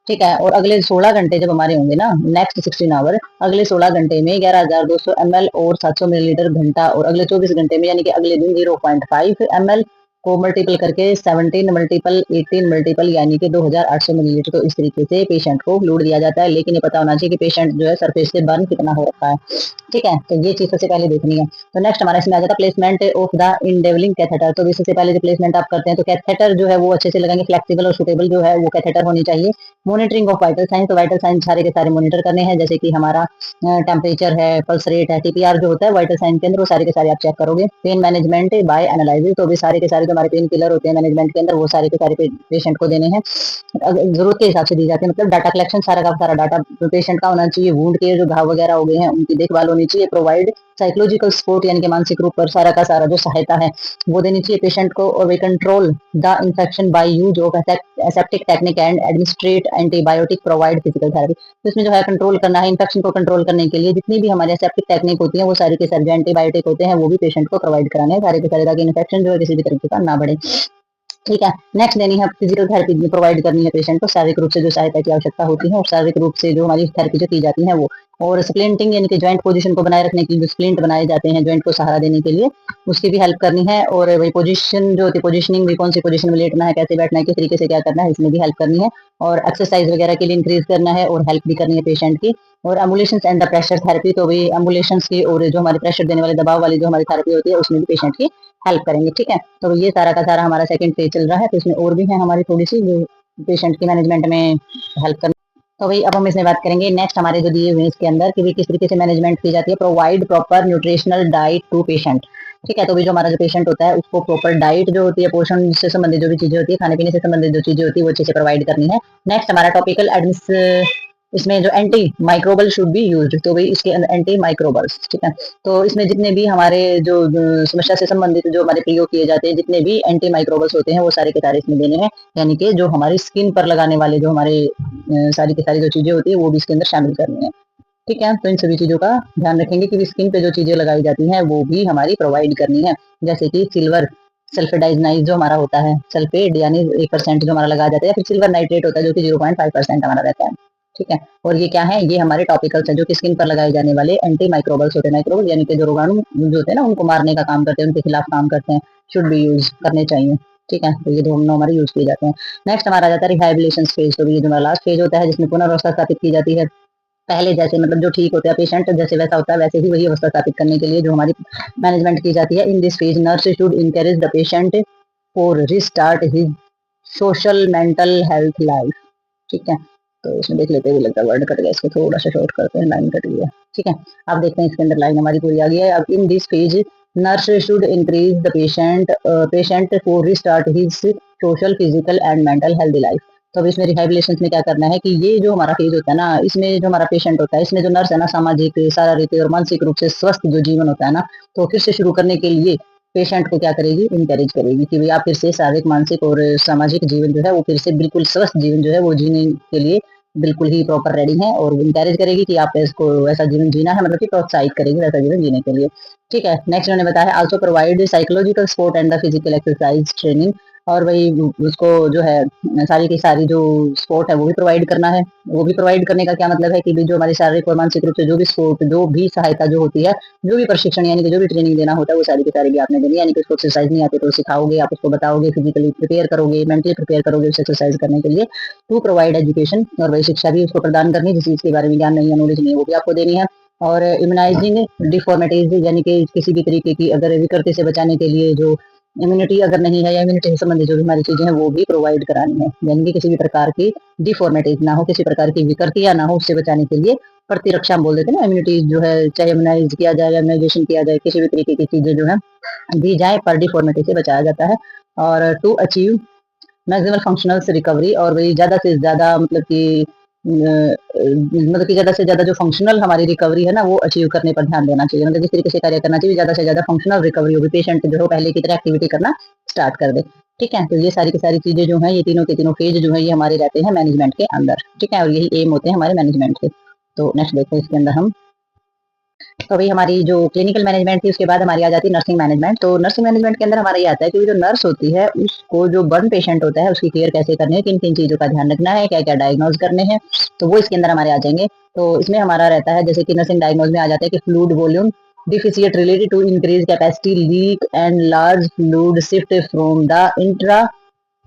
ठीक है, और अगले 16 घंटे जब हमारे होंगे ना, नेक्स्ट 16 आवर, अगले 16 घंटे में 11,200 ml और 700 मिलीलीटर घंटा, और अगले 24 घंटे में यानी कि अगले दिन 0.5 ml को मल्टीपल करके 17 मल्टीपल 18 मल्टीपल यानी कि 2,800 मिलीलीटर। तो इस तरीके से पेशेंट को फ्लूइड दिया जाता है, लेकिन ये पता होना चाहिए कि पेशेंट जो है सरफेस से बर्न कितना हो रखा है। ठीक है, तो ये चीज सबसे पहले देखनी है। तो नेक्स्ट हमारा इसमें आ जाता है प्लेसमेंट ऑफ द इंडेवलिंग कैथेटर। तो इससे पहले जो प्लेसमेंट आप करते हैं तो कैथेटर जो है वो अच्छे से लगाएंगे, फ्लेक्सिबल और सुटेबल जो है वो कैथेटर होनी चाहिए। मॉनिटरिंग ऑफ वाइटल साइंस, तो वाइटल साइंस सारे के सारे मॉनिटर करने हैं, जैसे कि हमारा टेम्परेचर है, पल्स रेट है, टीपीआर जो होता है वाइटल साइंस के अंदर वो सारे के सारे आप चेक करोगे। पेन मैनेजमेंट बाय एनालाइसिस, तो भी सारे के सारे जो हमारे पेन किलर होते हैं मैनेजमेंट के अंदर वो सारे के सारे पेशेंट को देने हैं, जरूरत के हिसाब से दी जाती है। मतलब डाटा कलेक्शन सारा का सारा डाटा पेशेंट का होना चाहिए, वुंड के जो घाव वगैरह हो गए हैं उनकी देखभाल होनी चाहिए। प्रोवाइड साइकोलॉजिकल सपोर्ट यानी कि मानसिक रूप पर सारा का सारा जो सहायता है वो देनी चाहिए पेशेंट को। और we control the infection by use of aseptic technique and administrate antibiotic provide physical therapy. तो इसमें जो है कंट्रोल करना है इन्फेक्शन को कंट्रोल करने के लिए जितनी भी हमारी एसेप्टिक टेक्निक होती है वो सारी के सारे जो एंटीबायोटिक होते हैं वो भी पेशेंट को प्रोवाइड कराने हैं सारे के सारे, ताकि इन्फेक्शन जो है किसी भी तरीके का ना बढ़े। ठीक है, नेक्स्ट देनी है फिजिकल थेरेपी प्रोवाइड करनी है पेशेंट को, शारीरिक रूप से जो सहायता की आवश्यकता होती है और शारीरिक रूप से जो हमारी थेरेपी जो की जाती है वो। और स्प्लिंटिंग यानी कि ज्वाइंट पोजीशन को बनाए रखने के लिए जो स्प्लिंट बनाए जाते हैं ज्वाइंट को सहारा देने के लिए उसकी भी हेल्प करनी है। और वही पोजीशन जो होती है पोजीशनिंग भी, कौन सी पोजीशन में लेटना है, कैसे बैठना है, किस तरीके से क्या करना है, इसमें भी हेल्प करनी है। और एक्सरसाइज वगैरह के लिए इंक्रीज करना है और हेल्प भी करनी है पेशेंट की। और एम्बुलेशंस एंड द प्रेशर थेरेपी, तो भी एम्बुलेशंस की और जो हमारी प्रेशर देने वाले दबाव वाली जो हमारी थेरेपी होती है उसमें भी पेशेंट की हेल्प करेंगे। ठीक है, तो ये सारा का सारा हमारा सेकंड फेज चल रहा है। तो इसमें और भी है हमारी थोड़ी सी जो पेशेंट की मैनेजमेंट में हेल्प करनी। तो भाई अब हम इसमें बात करेंगे नेक्स्ट हमारे जो दिए हुए हैं इसके अंदर कि भी किस तरीके से मैनेजमेंट की जाती है। Provide proper nutritional diet to patient. ठीक है, तो भी जो हमारा जो पेशेंट होता है उसको प्रॉपर डाइट जो होती है, पोषण से संबंधित जो भी चीजें होती है, खाने पीने से संबंधित जो चीजें होती है वो अच्छे से प्रोवाइड करनी है। नेक्स्ट हमारा टॉपिकल एडमिस, इसमें जो anti microbial should be used, तो भाई इसके अंदर एंटी माइक्रोबल्स। ठीक है, तो इसमें जितने भी हमारे जो समस्या से संबंधित जो हमारे प्रयोग किए जाते हैं जितने भी एंटी माइक्रोबल्स होते हैं वो सारे के सारे इसमें देने हैं, यानी कि जो हमारी स्किन पर लगाने वाले जो हमारे सारी की सारी जो चीजें होती है वो भी इसके अंदर शामिल करनी है। ठीक है, तो इन सभी चीजों का ध्यान रखेंगे कि स्किन पे जो चीजें लगाई जाती हैं वो भी हमारी प्रोवाइड करनी है, जैसे कि सिल्वर सल्फेडाइजनाइज जो हमारा होता है, सल्फेड यानी 1% जो हमारा लगाया जाता है, या फिर सिल्वर नाइट्रेट होता है जो कि 0.5% हमारा रहता है। ठीक है, और ये क्या है, ये हमारे टॉपिकल्स हैं जो कि स्किन पर लगाए जाने वाले एंटी माइक्रोबल्स होते हैं। माइक्रोबल यानी कि जो रोगाणु जो होते हैं ना उनको मारने का काम करते हैं, उनके खिलाफ काम करते हैं, शुड बी यूज करने चाहिए। ठीक है, तो ये दोनों हमारे यूज किए जाते हैं। नेक्स्ट हमारा आ जाता है रिहैबिलिटेशन फेज। तो ये जो हमारा लास्ट फेज होता है जिसमें पुनर्वस्था स्थापित की जाती है, पहले जैसे मतलब जो ठीक होता है पेशेंट जैसे वैसा होता है वैसे ही वही अवस्था स्थापित करने के लिए जो हमारी मैनेजमेंट की जाती है। In this phase nurse should encourage the patient for restart his social mental health life. ठीक है, तो इसमें देख लेते हुए लगता है वर्ड कट गया, इसको थोड़ा सा शॉर्ट करते हैं, लाइन कट गया। ठीक है, आप देखते हैं इसके अंदर लाइन हमारी पूरी आ गई है। अब in this phase nurse should increase the patient for restart his social physical and mental healthy life. तो अब इसमें रिहैबिलिटेशन में क्या करना है कि ये जो हमारा फेज होता है ना इसमें जो हमारा पेशेंट होता है इसमें जो नर्स है ना सामाजिक शारीरिक और मानसिक रूप से स्वस्थ जो जीवन होता है ना, तो फिर से शुरू करने के लिए पेशेंट को क्या करेगी, इनकरेज करेगी कि भाई आप फिर से शारीरिक मानसिक और सामाजिक जीवन जो है वो फिर से बिल्कुल स्वस्थ जीवन जो है वो जीने के लिए बिल्कुल ही प्रॉपर रेडी है, और इनकरेज करेगी कि आप इसको वैसा जीवन जीना है, मतलब कि प्रोत्साहित करेगी वैसा जीवन जीने के लिए। ठीक है, नेक्स्ट उन्होंने बताया also provide psychological support and the physical exercise training और वही उसको जो है सारी की सारी जो सपोर्ट है वो भी प्रोवाइड करना है। वो भी प्रोवाइड करने का क्या मतलब है कि भी जो हमारी शारीरिक और मानसिक रूप से जो भी सपोर्ट, जो भी सहायता जो होती है, जो भी प्रशिक्षण यानी कि जो भी ट्रेनिंग देना होता है, वो सारी की सारी भी आपने देनी है। यानी कि उसको एक्सरसाइज नहीं आती तो सिखाओगे, आप उसको बताओगे, फिजिकली प्रिपेयर करोगे, मेंटली प्रिपेयर करोगे उस एक्सरसाइज करने के लिए, टू प्रोवाइड एजुकेशन। और वही शिक्षा भी उसको प्रदान करनी, जिस चीज के बारे में ज्ञान नहीं है, नॉलेज नहीं है, वो भी आपको देनी है। और इम्यूनाइजिंग डिफॉर्मिटीज यानी कि किसी भी तरीके की अगर विकृति से बचाने के लिए जो इम्यूनिटी अगर नहीं है या इम्यूनिटी से संबंधित जो भी हमारी चीजें हैं वो भी प्रोवाइड करानी है। यानी कि किसी भी प्रकार की डिफॉर्मिटीज ना हो, किसी प्रकार की विकृतियां ना हो, उससे बचाने के लिए प्रतिरक्षा हम बोल देते हैं ना, इम्यूनिटी जो है, चाहे इम्यूनाइज किया जाए या इम्यूनाइजेशन किया जाए, किसी भी तरीके की चीजें जो है दी जाए, पर डिफॉर्मिटी से बचाया जाता है। और to achieve maximal functional recovery, और वही ज्यादा से ज्यादा मतलब कि मतलब कि ज्यादा से ज्यादा जो फंक्शनल हमारी रिकवरी है ना वो अचीव करने पर ध्यान देना चाहिए। मतलब जिस तरीके से कार्य करना चाहिए, ज्यादा से ज्यादा फंक्शनल रिकवरी होगी, पेशेंट जो है पहले की तरह एक्टिविटी करना स्टार्ट कर दे। ठीक है, तो ये सारी की सारी चीजें जो है, ये तीनों के तीनों फेज जो है ये हमारे रहते हैं मैनेजमेंट के अंदर। ठीक है, और यही एम होते हैं हमारे मैनेजमेंट के। तो नेक्स्ट देखते हैं इसके अंदर हम। तो भाई हमारी जो क्लिनिकल मैनेजमेंट थी उसके बाद हमारी आ जाती है नर्सिंग मैनेजमेंट। तो नर्सिंग मैनेजमेंट के अंदर हमारा ये आता है कि जो नर्स होती है उसको जो बर्न पेशेंट होता है उसकी केयर कैसे करनी है, किन किन चीजों का ध्यान रखना है, क्या क्या डायग्नोज करने हैं, तो वो इसके अंदर हमारे आ जाएंगे। तो इसमें हमारा रहता है जैसे कि नर्सिंग डायग्नोज में आ जाता है कि fluid volume deficit related to increase capacity leak and large fluid shift from the intra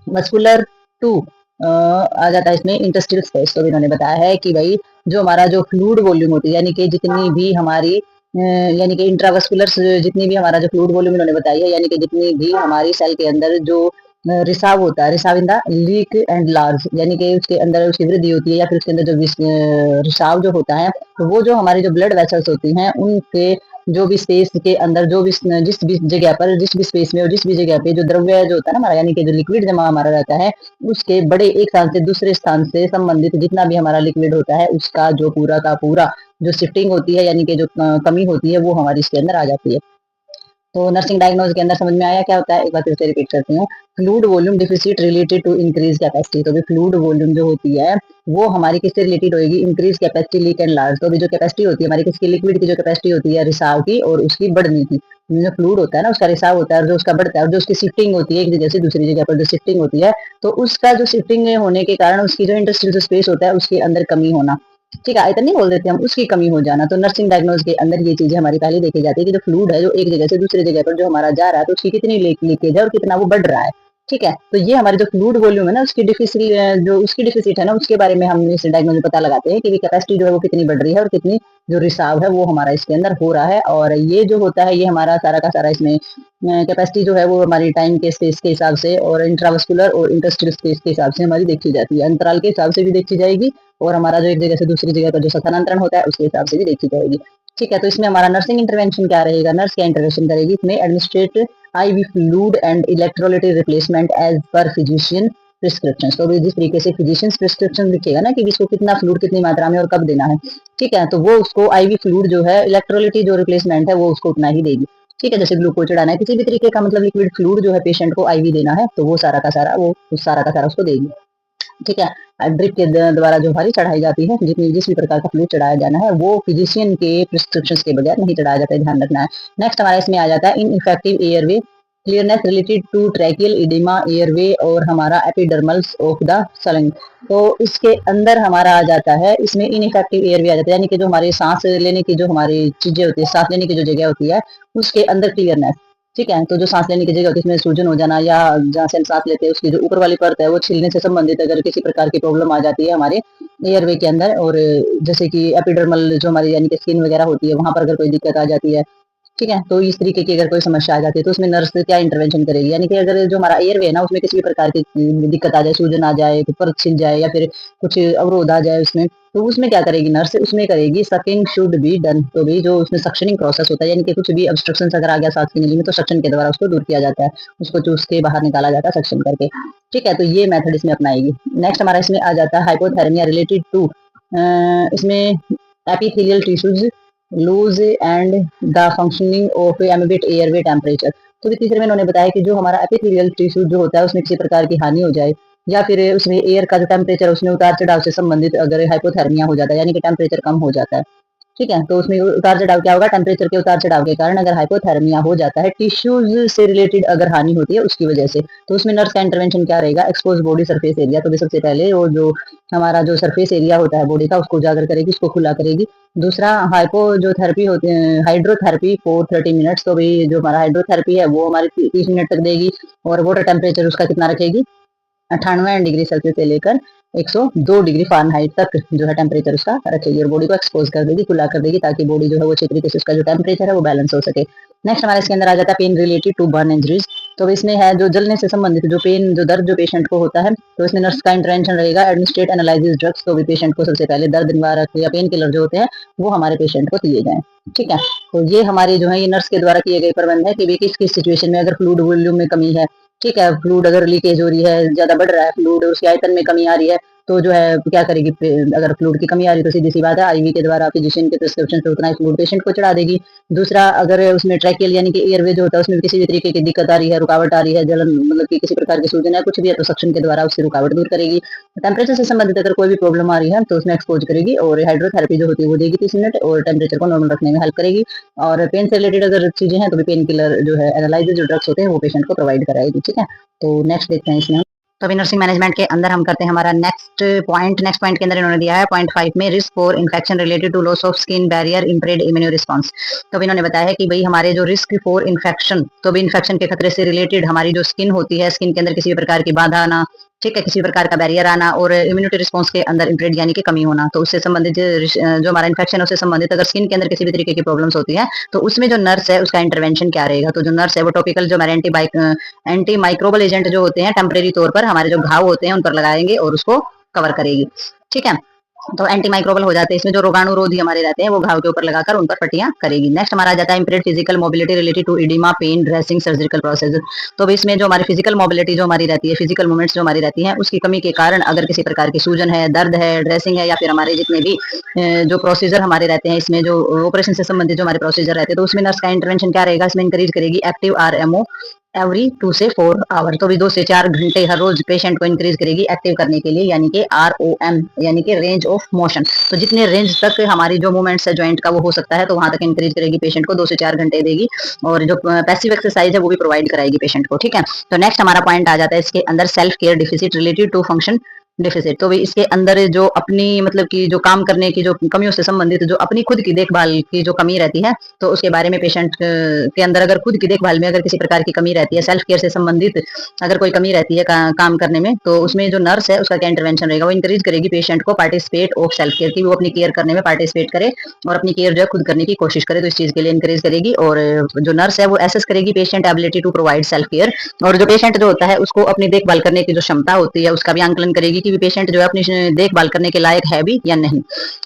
muscular to आ जाता है इसमें इंटस्टिल स्पेस। तो इन्होंने बताया है कि भाई जो हमारा जो फ्लूइड वॉल्यूम होती है, यानी कि जितनी भी हमारी यानी कि इंट्रावस्कुलर जितनी भी हमारा जो फ्लूइड वॉल्यूम इन्होंने बताई है, यानी कि जितनी भी हमारी सेल के अंदर जो रिसाव होता है, रिसाव in the leak and large, यानी कि उसके अंदर उसकी वृद्धि होती है या फिर उसके अंदर जो रिसाव जो होता है, तो वो जो हमारी जो ब्लड वेसल्स होती हैं उनके जो भी स्पेस के अंदर जो भी जिस भी जगह पर, जिस भी स्पेस में और जिस भी जगह पे जो द्रव्य जो होता है ना हमारा, यानी कि जो लिक्विड जमा हमारा रहता है, उसके बड़े एक स्थान से दूसरे स्थान से संबंधित जितना भी हमारा लिक्विड होता है उसका जो पूरा का पूरा जो शिफ्टिंग होती है, यानी कि जो कमी होती है वो हमारी इसके अंदर आ जाती है। तो नर्सिंग डायग्नोज के अंदर समझ में आया क्या होता है, एक बार फिर से रिपीट करती हूँ। Fluid volume deficit related to increase capacity. तो भी फ्लूइड वॉल्यूम जो होती है वो हमारी किससे रिलेटेड होगी, increase capacity leak and large. तो भी जो कैपेसिटी होती है हमारी किसकी, लिक्विड की जो कैपेसिटी होती है रिसाव की और उसकी बढ़ने की, जो फ्लूइड होता है ना उसका रिसाव होता है और जो उसका बढ़ता है और जो उसकी शिफ्टिंग होती है एक जगह से दूसरी जगह पर जो शिफ्टिंग होती है, तो उसका जो शिफ्टिंग होने के कारण उसकी जो इंडस्ट्रियल स्पेस होता है उसके अंदर कमी होना। ठीक है, इतना नहीं बोल देते हम, उसकी कमी हो जाना। तो नर्सिंग डायग्नोज के अंदर ये चीजें हमारी पहले देखी जाती है कि जो फ्लूइड है जो एक जगह से दूसरी जगह पर जो हमारा जा रहा है तो उसकी कितनी लीकेज है और कितना वो बढ़ रहा है। ठीक है, तो ये हमारी जो फ्लूइड वॉल्यूम है ना उसकी डिफिसिट, जो उसकी डिफिसिट है ना उसके बारे में हम इस डायग्नोज में पता लगाते हैं कि कैपेसिटी जो है वो कितनी बढ़ रही है और कितनी जो रिसाव है वो हमारा इसके अंदर हो रहा है। और ये जो होता है ये हमारा सारा का सारा इसमें कैपेसिटी जो है वो हमारी टाइम के स्पेस के हिसाब से और इंट्रावस्कुलर और इंटस्टियल स्पेस के हिसाब से हमारी देखी जाती है, अंतराल के हिसाब से भी देखी जाएगी और हमारा जो एक जगह से दूसरी जगह पर जो स्थानांतरण होता है उसके हिसाब से भी देखी जाएगी। ठीक है, तो इसमें हमारा नर्सिंग इंटरवेंशन क्या रहेगा, नर्स क्या इंटरवेंशन करेगी इसमें, administrate IV fluid and electrolyte replacement as per physician prescription. तो जिस तरीके से फिजिशियन प्रिस्क्रिप्शन लिखेगा ना कि इसको कितना फ्लूइड कितनी मात्रा में और कब देना है, ठीक है, तो वो उसको IV फ्लूइड जो है इलेक्ट्रोलाइट जो रिप्लेसमेंट है वो उसको उतना ही देगी। ठीक है, जैसे ग्लूकोज चढ़ाना है, किसी भी तरीके का मतलब लिक्विड फ्लूइड जो है पेशेंट को IV देना है तो वो सारा का सारा वो सारा का सारा उसको देगी। ठीक है, ड्रिप के द्वारा जो हरी चढ़ाई जाती है, जितनी जिस भी प्रकार का फ्लूइड चढ़ाया जाना है वो फिजिशियन के प्रिस्क्रिप्शन के बगैर नहीं चढ़ाया जाता है, ध्यान रखना है। नेक्स्ट हमारा इसमें आ जाता है ineffective airway clearance related to tracheal oedema airway और हमारा एपिडर्मल्स ऑफ द सलिंग। तो इसके अंदर हमारा आ जाता है इसमें इनइफेक्टिव एयरवे आ जाता है, यानी कि जो हमारे सांस लेने की जो हमारी चीजें होती है, सांस लेने की जो जगह होती है उसके अंदर क्लियरनेस। ठीक है, तो जो सांस लेने की जगह होती है उसमें सूजन हो जाना या जहाँ से हम सांस लेते हैं उसकी जो ऊपर वाली परत है वो छिलने से संबंधित अगर किसी प्रकार की प्रॉब्लम आ जाती है हमारे एयरवे के अंदर, और जैसे कि एपिडर्मल जो हमारी यानी कि स्किन वगैरह होती है वहां पर अगर कोई दिक्कत आ जाती है, ठीक है, तो इस तरीके की अगर कोई समस्या आ जाती है तो उसमें नर्स क्या इंटरवेंशन करेगी, यानी कि अगर जो हमारा एयरवे है ना उसमें किसी भी प्रकार की दिक्कत आ जाए, सूजन आ जाए, परत छिल जाए या फिर कुछ अवरोध आ जाए उसमें, तो उसमें क्या करेगी नर्स, उसमें करेगी सकिंग शुड बी डन। तो भी जो उसमें सक्शनिंग प्रोसेस होता है, यानी कि कुछ भी ऑब्स्ट्रक्शन अगर आ गया सांस की नली में तो सक्शन के द्वारा उसको दूर किया जाता है, उसको चूस के बाहर निकाला जाता है सक्शन करके। ठीक है, तो ये मेथड इसमें अपनाएगी। नेक्स्ट हमारा इसमें आ जाता है हाइपोथर्मिया रिलेटेड टू इसमें epithelial tissues lose and the functioning of ambient airway temperature. तो तीसरे में उन्होंने बताया कि जो हमारा एपिथेलियल टिश्यू जो होता है उसमें किसी प्रकार की हानि हो जाए या फिर उसमें एयर का जो टेम्परेचर उसमें उतार चढ़ाव से संबंधित अगर हाइपोथर्मिया हो जाता है, यानी कि टेम्परेचर कम हो जाता है, ठीक है। तो उसमें उतार चढ़ाव क्या होगा, टेम्परेचर के उतार चढ़ाव के कारण अगर हाइपोथर्मिया हो जाता है, टिश्यूज से रिलेटेड अगर हानि होती है उसकी वजह से, तो उसमें नर्स का इंटरवेंशन क्या रहेगा, एक्सपोज बॉडी सरफेस एरिया। तो सबसे पहले वो जो हमारा जो सरफेस एरिया होता है बॉडी का उसको उजागर करेगी, उसको खुला करेगी। दूसरा हाइपो जो थेरेपी होती है, हाइड्रोथेरेपी फॉर 30 मिनट्स। तो भाई जो हमारा हाइड्रोथेरेपी है वो हमारी 30 मिनट तक देगी। और वाटर टेम्परेचर उसका कितना रखेगी, 98 डिग्री सेल्सियस से लेकर 102 डिग्री फ़ारेनहाइट तक जो है टेम्परेचर उसका रखेगी, और बॉडी को एक्सपोज कर देगी, खुला कर देगी, ताकि बॉडी जो है वो अच्छी तरीके से उसका जो टेम्परेचर है वो बैलेंस हो सके। नेक्स्ट हमारे इसके अंदर आ जाता है pain related to burn injuries. तो इसमें है जो जलने से संबंधित जो पेन, जो दर्द जो पेशेंट को होता है, तो इसमें नर्स का इंटरवेंशन रहेगा। Administrate analysis drugs. तो भी पेशेंट को सबसे पहले दर्द निवारक या पेन किलर जो होते हैं वो हमारे पेशेंट को दिए जाएं। ठीक है। तो ये हमारे जो है ये नर्स के द्वारा किए गए प्रबंध है कि किस किस सिचुएशन में अगर फ्लूइड वॉल्यूम में कमी है, ठीक है, फ्लूइड अगर लीकेज हो रही है, ज्यादा बढ़ रहा है फ्लूइड, उसके आयतन में कमी आ रही है, तो जो है क्या करेगी, अगर फ्लूइड की कमी आ रही है तो सीधी सी बात है आईवी के द्वारा फिजिशियन के प्रिस्क्रिप्शन से उतना ही फ्लूइड पेशेंट को चढ़ा देगी। दूसरा, अगर उसमें ट्रैकियल यानी कि एयरवे जो होता है उसमें किसी भी तरीके की दिक्कत आ रही है, रुकावट आ रही है, जलन मतलब कि किसी प्रकार की सूजन है, कुछ भी है, तो सक्शन के द्वारा उससे रुकावट दूर करेगी। टेम्परेचर से संबंधित अगर कोई भी प्रॉब्लम आ रही है तो उसमें एक्सपोज करेगी, और हाइड्रोथेरेपी जो होती है वो देगी 30 मिनट, और टेम्परेचर को नॉर्मल रखने में हेल्प करेगी। और पेन से रिलेटेड अगर चीजें हैं तो भी पेन किलर जो है एनालाइजर जो ड्रग्स होते हैं वो पेशेंट को प्रोवाइड कराएगी। ठीक है। तो नेक्स्ट देखते हैं इसमें हम। तो अभी नर्सिंग मैनेजमेंट के अंदर हम करते हैं हमारा नेक्स्ट पॉइंट के अंदर इन्होंने दिया है पॉइंट 5 में, risk for infection related to loss of skin barrier impaired immune response. तो अभी इन्होंने बताया है कि भाई हमारे जो रिस्क फॉर इन्फेक्शन, तो भी इन्फेक्शन के खतरे से रिलेटेड हमारी जो स्किन होती है, स्किन के अंदर किसी प्रकार की बाधा आना, ठीक है, किसी प्रकार का बैरियर आना, और इम्यूनिटी रिस्पॉन्स के अंदर इम्प्रेड यानी कि कमी होना, तो उससे संबंधित जो हमारा इन्फेक्शन है उससे संबंधित अगर स्किन के अंदर किसी भी तरीके की प्रॉब्लम्स होती है तो उसमें जो नर्स है उसका इंटरवेंशन क्या रहेगा। तो जो नर्स है वो टॉपिकल जो हमारे एंटी माइक्रोबल एजेंट जो होते हैं टेम्परेरी तौर पर हमारे जो घाव होते हैं उन पर लगाएंगे और उसको कवर करेगी। ठीक है। तो एंटी माइक्रोबल हो जाते हैं, इसमें जो रोगाणुरोधी हमारे रहते हैं वो घाव के ऊपर लगाकर उन पर पट्टियां करेगी। नेक्स्ट हमारा जाता है impaired physical mobility related to edema, pain, dressing, surgical process. तो इसमें जो हमारी फिजिकल मोबिलिटी जो हमारी रहती है, फिजिकल मूवमेंट्स जो हमारी रहती है, उसकी कमी के कारण अगर किसी प्रकार की सूजन है, दर्द है, ड्रेसिंग है, या फिर हमारे जितने भी जो प्रोसीजर हमारे रहते हैं, इसमें जो ऑपरेशन से संबंधित जो हमारे प्रोसीजर रहते हैं, तो उसमें नर्स का इंटरवेंशन क्या रहेगा, इसमें इंकरेज करेगी एक्टिव RMO एवरी 2 से 4 आवर। तो भी 2 से 4 घंटे हर रोज पेशेंट को इंक्रीज करेगी एक्टिव करने के लिए, यानी कि ROM यानी कि रेंज ऑफ मोशन। तो जितने रेंज तक हमारी जो मूवमेंट्स है ज्वाइंट का वो हो सकता है, तो वहां तक इंक्रीज करेगी, पेशेंट को 2 से 4 घंटे देगी, और जो पैसिव एक्सरसाइज है वो भी प्रोवाइड कराएगी पेशेंट को। ठीक है। तो नेक्स्ट हमारा पॉइंट आ जाता है इसके अंदर self care deficit related to function deficit. तो भी इसके अंदर जो अपनी मतलब कि जो काम करने की जो कमियों से संबंधित जो अपनी खुद की देखभाल की जो कमी रहती है, तो उसके बारे में पेशेंट के अंदर अगर खुद की देखभाल में अगर किसी प्रकार की कमी रहती है, सेल्फ केयर से संबंधित अगर कोई कमी रहती है काम करने में, तो उसमें जो नर्स है उसका क्या इंटरवेंशन रहेगा, वो इंकरेज करेगी पेशेंट को पार्टिसिपेट ऑफ सेल्फ केयर की, वो अपनी केयर करने में पार्टिसिपेट करे और अपनी केयर जो है खुद करने की कोशिश करे। तो इस चीज के लिए इंकरेज करेगी, और जो नर्स है वो एसेस करेगी patient ability to provide self care, और जो पेशेंट जो होता है उसको अपनी देखभाल करने की जो क्षमता होती है उसका भी आंकलन करेगी कि पेशेंट जो है अपनी देखभाल करने के लायक है भी या नहीं।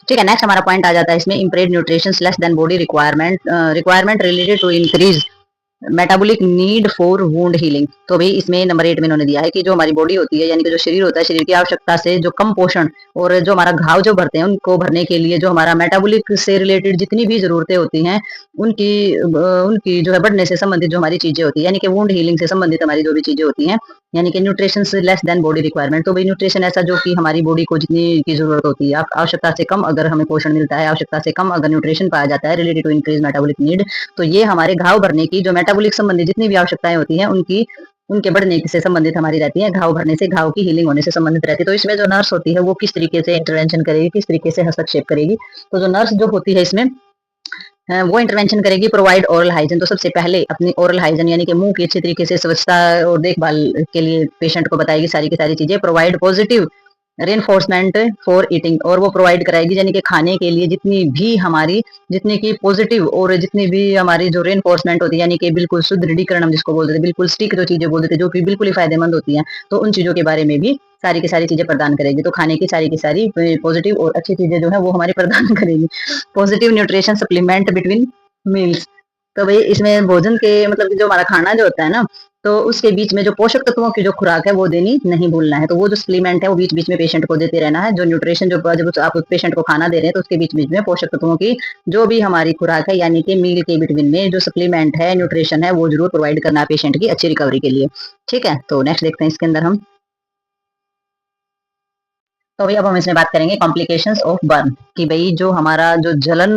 ठीक है। नेक्स्ट हमारा पॉइंट आ जाता है इसमें impaired nutrition less than body requirement related to increase metabolic need for wound healing. तो भाई इसमें नंबर 8 में इन्होंने दिया है कि जो हमारी बॉडी होती है यानी कि जो शरीर होता है, शरीर की आवश्यकता से जो कम पोषण और जो हमारा घाव जो भरते हैं उनको भरने के लिए जो हमारा मेटाबॉलिक से रिलेटेड जितनी भी जरूरतें होती हैं उनकी उनकी जो है बढ़ने से संबंधित जो हमारी चीजें होती है, यानी कि वुंड हीलिंग से संबंधित हमारी जो भी चीजें होती हैं, यानी कि nutrition less than body requirement. तो भाई न्यूट्रिशन ऐसा जो कि हमारी बॉडी को जितनी की जरूरत होती है, आवश्यकता से कम अगर हमें पोषण मिलता है, आवश्यकता से कम अगर न्यूट्रिशन पाया जाता है related to increase metabolic need, तो ये हमारे घाव भरने की जो मेटाबॉलिक संबंधी जितनी भी आवश्यकताएं होती हैं उनके बढ़ने से संबंधित हमारी रहती है, घाव भरने से, घाव की हीलिंग होने से संबंधित रहती है। तो इसमें जो नर्स होती है वो किस तरीके से इंटरवेंशन करेगी, किस तरीके से हस्तक्षेप करेगी। तो जो नर्स जो होती है इसमें वो इंटरवेंशन करेगी प्रोवाइड ओरल हाइजीन। तो सबसे पहले अपनी ओरल हाइजीन यानी कि मुंह की अच्छी तरीके से स्वच्छता और देखभाल के लिए पेशेंट को बताएगी सारी की सारी चीजें। Provide positive reinforcement for eating, और वो प्रोवाइड कराएगी यानी कि खाने के लिए जितनी की पॉजिटिव और जितनी भी हमारी जो रेनफोर्समेंट होती है, यानी कि बिल्कुल सुदृढ़ीकरण हम जिसको बोलते थे, बिल्कुल स्टिक जो चीजें बोलते थे जो कि बिल्कुल ही फायदेमंद होती हैं, तो उन चीजों के बारे में भी सारी की सारी चीजें प्रदान करेगी। तो खाने की सारी पॉजिटिव और अच्छी चीजें जो है वो हमारी प्रदान करेगी। Positive nutrition supplement between meals. तो भाई इसमें भोजन के मतलब जो हमारा खाना जो होता है ना, तो उसके बीच में जो पोषक तत्वों की जो खुराक है वो देनी नहीं भूलना है। तो वो जो सप्लीमेंट है वो बीच बीच में पेशेंट को देते रहना है। जो न्यूट्रिशन जो जब आप पेशेंट को खाना दे रहे हैं तो उसके बीच बीच में पोषक तत्वों की जो भी हमारी खुराक है, यानी कि मील के बिटवीन में जो सप्लीमेंट है, न्यूट्रिशन है, वो जरूर प्रोवाइड करना है पेशेंट की अच्छी रिकवरी के लिए। ठीक है। तो नेक्स्ट देखते हैं इसके अंदर हम। तो अभी अब हम इसमें बात करेंगे कॉम्प्लिकेशंस ऑफ बर्न कि भाई जो हमारा जो जलन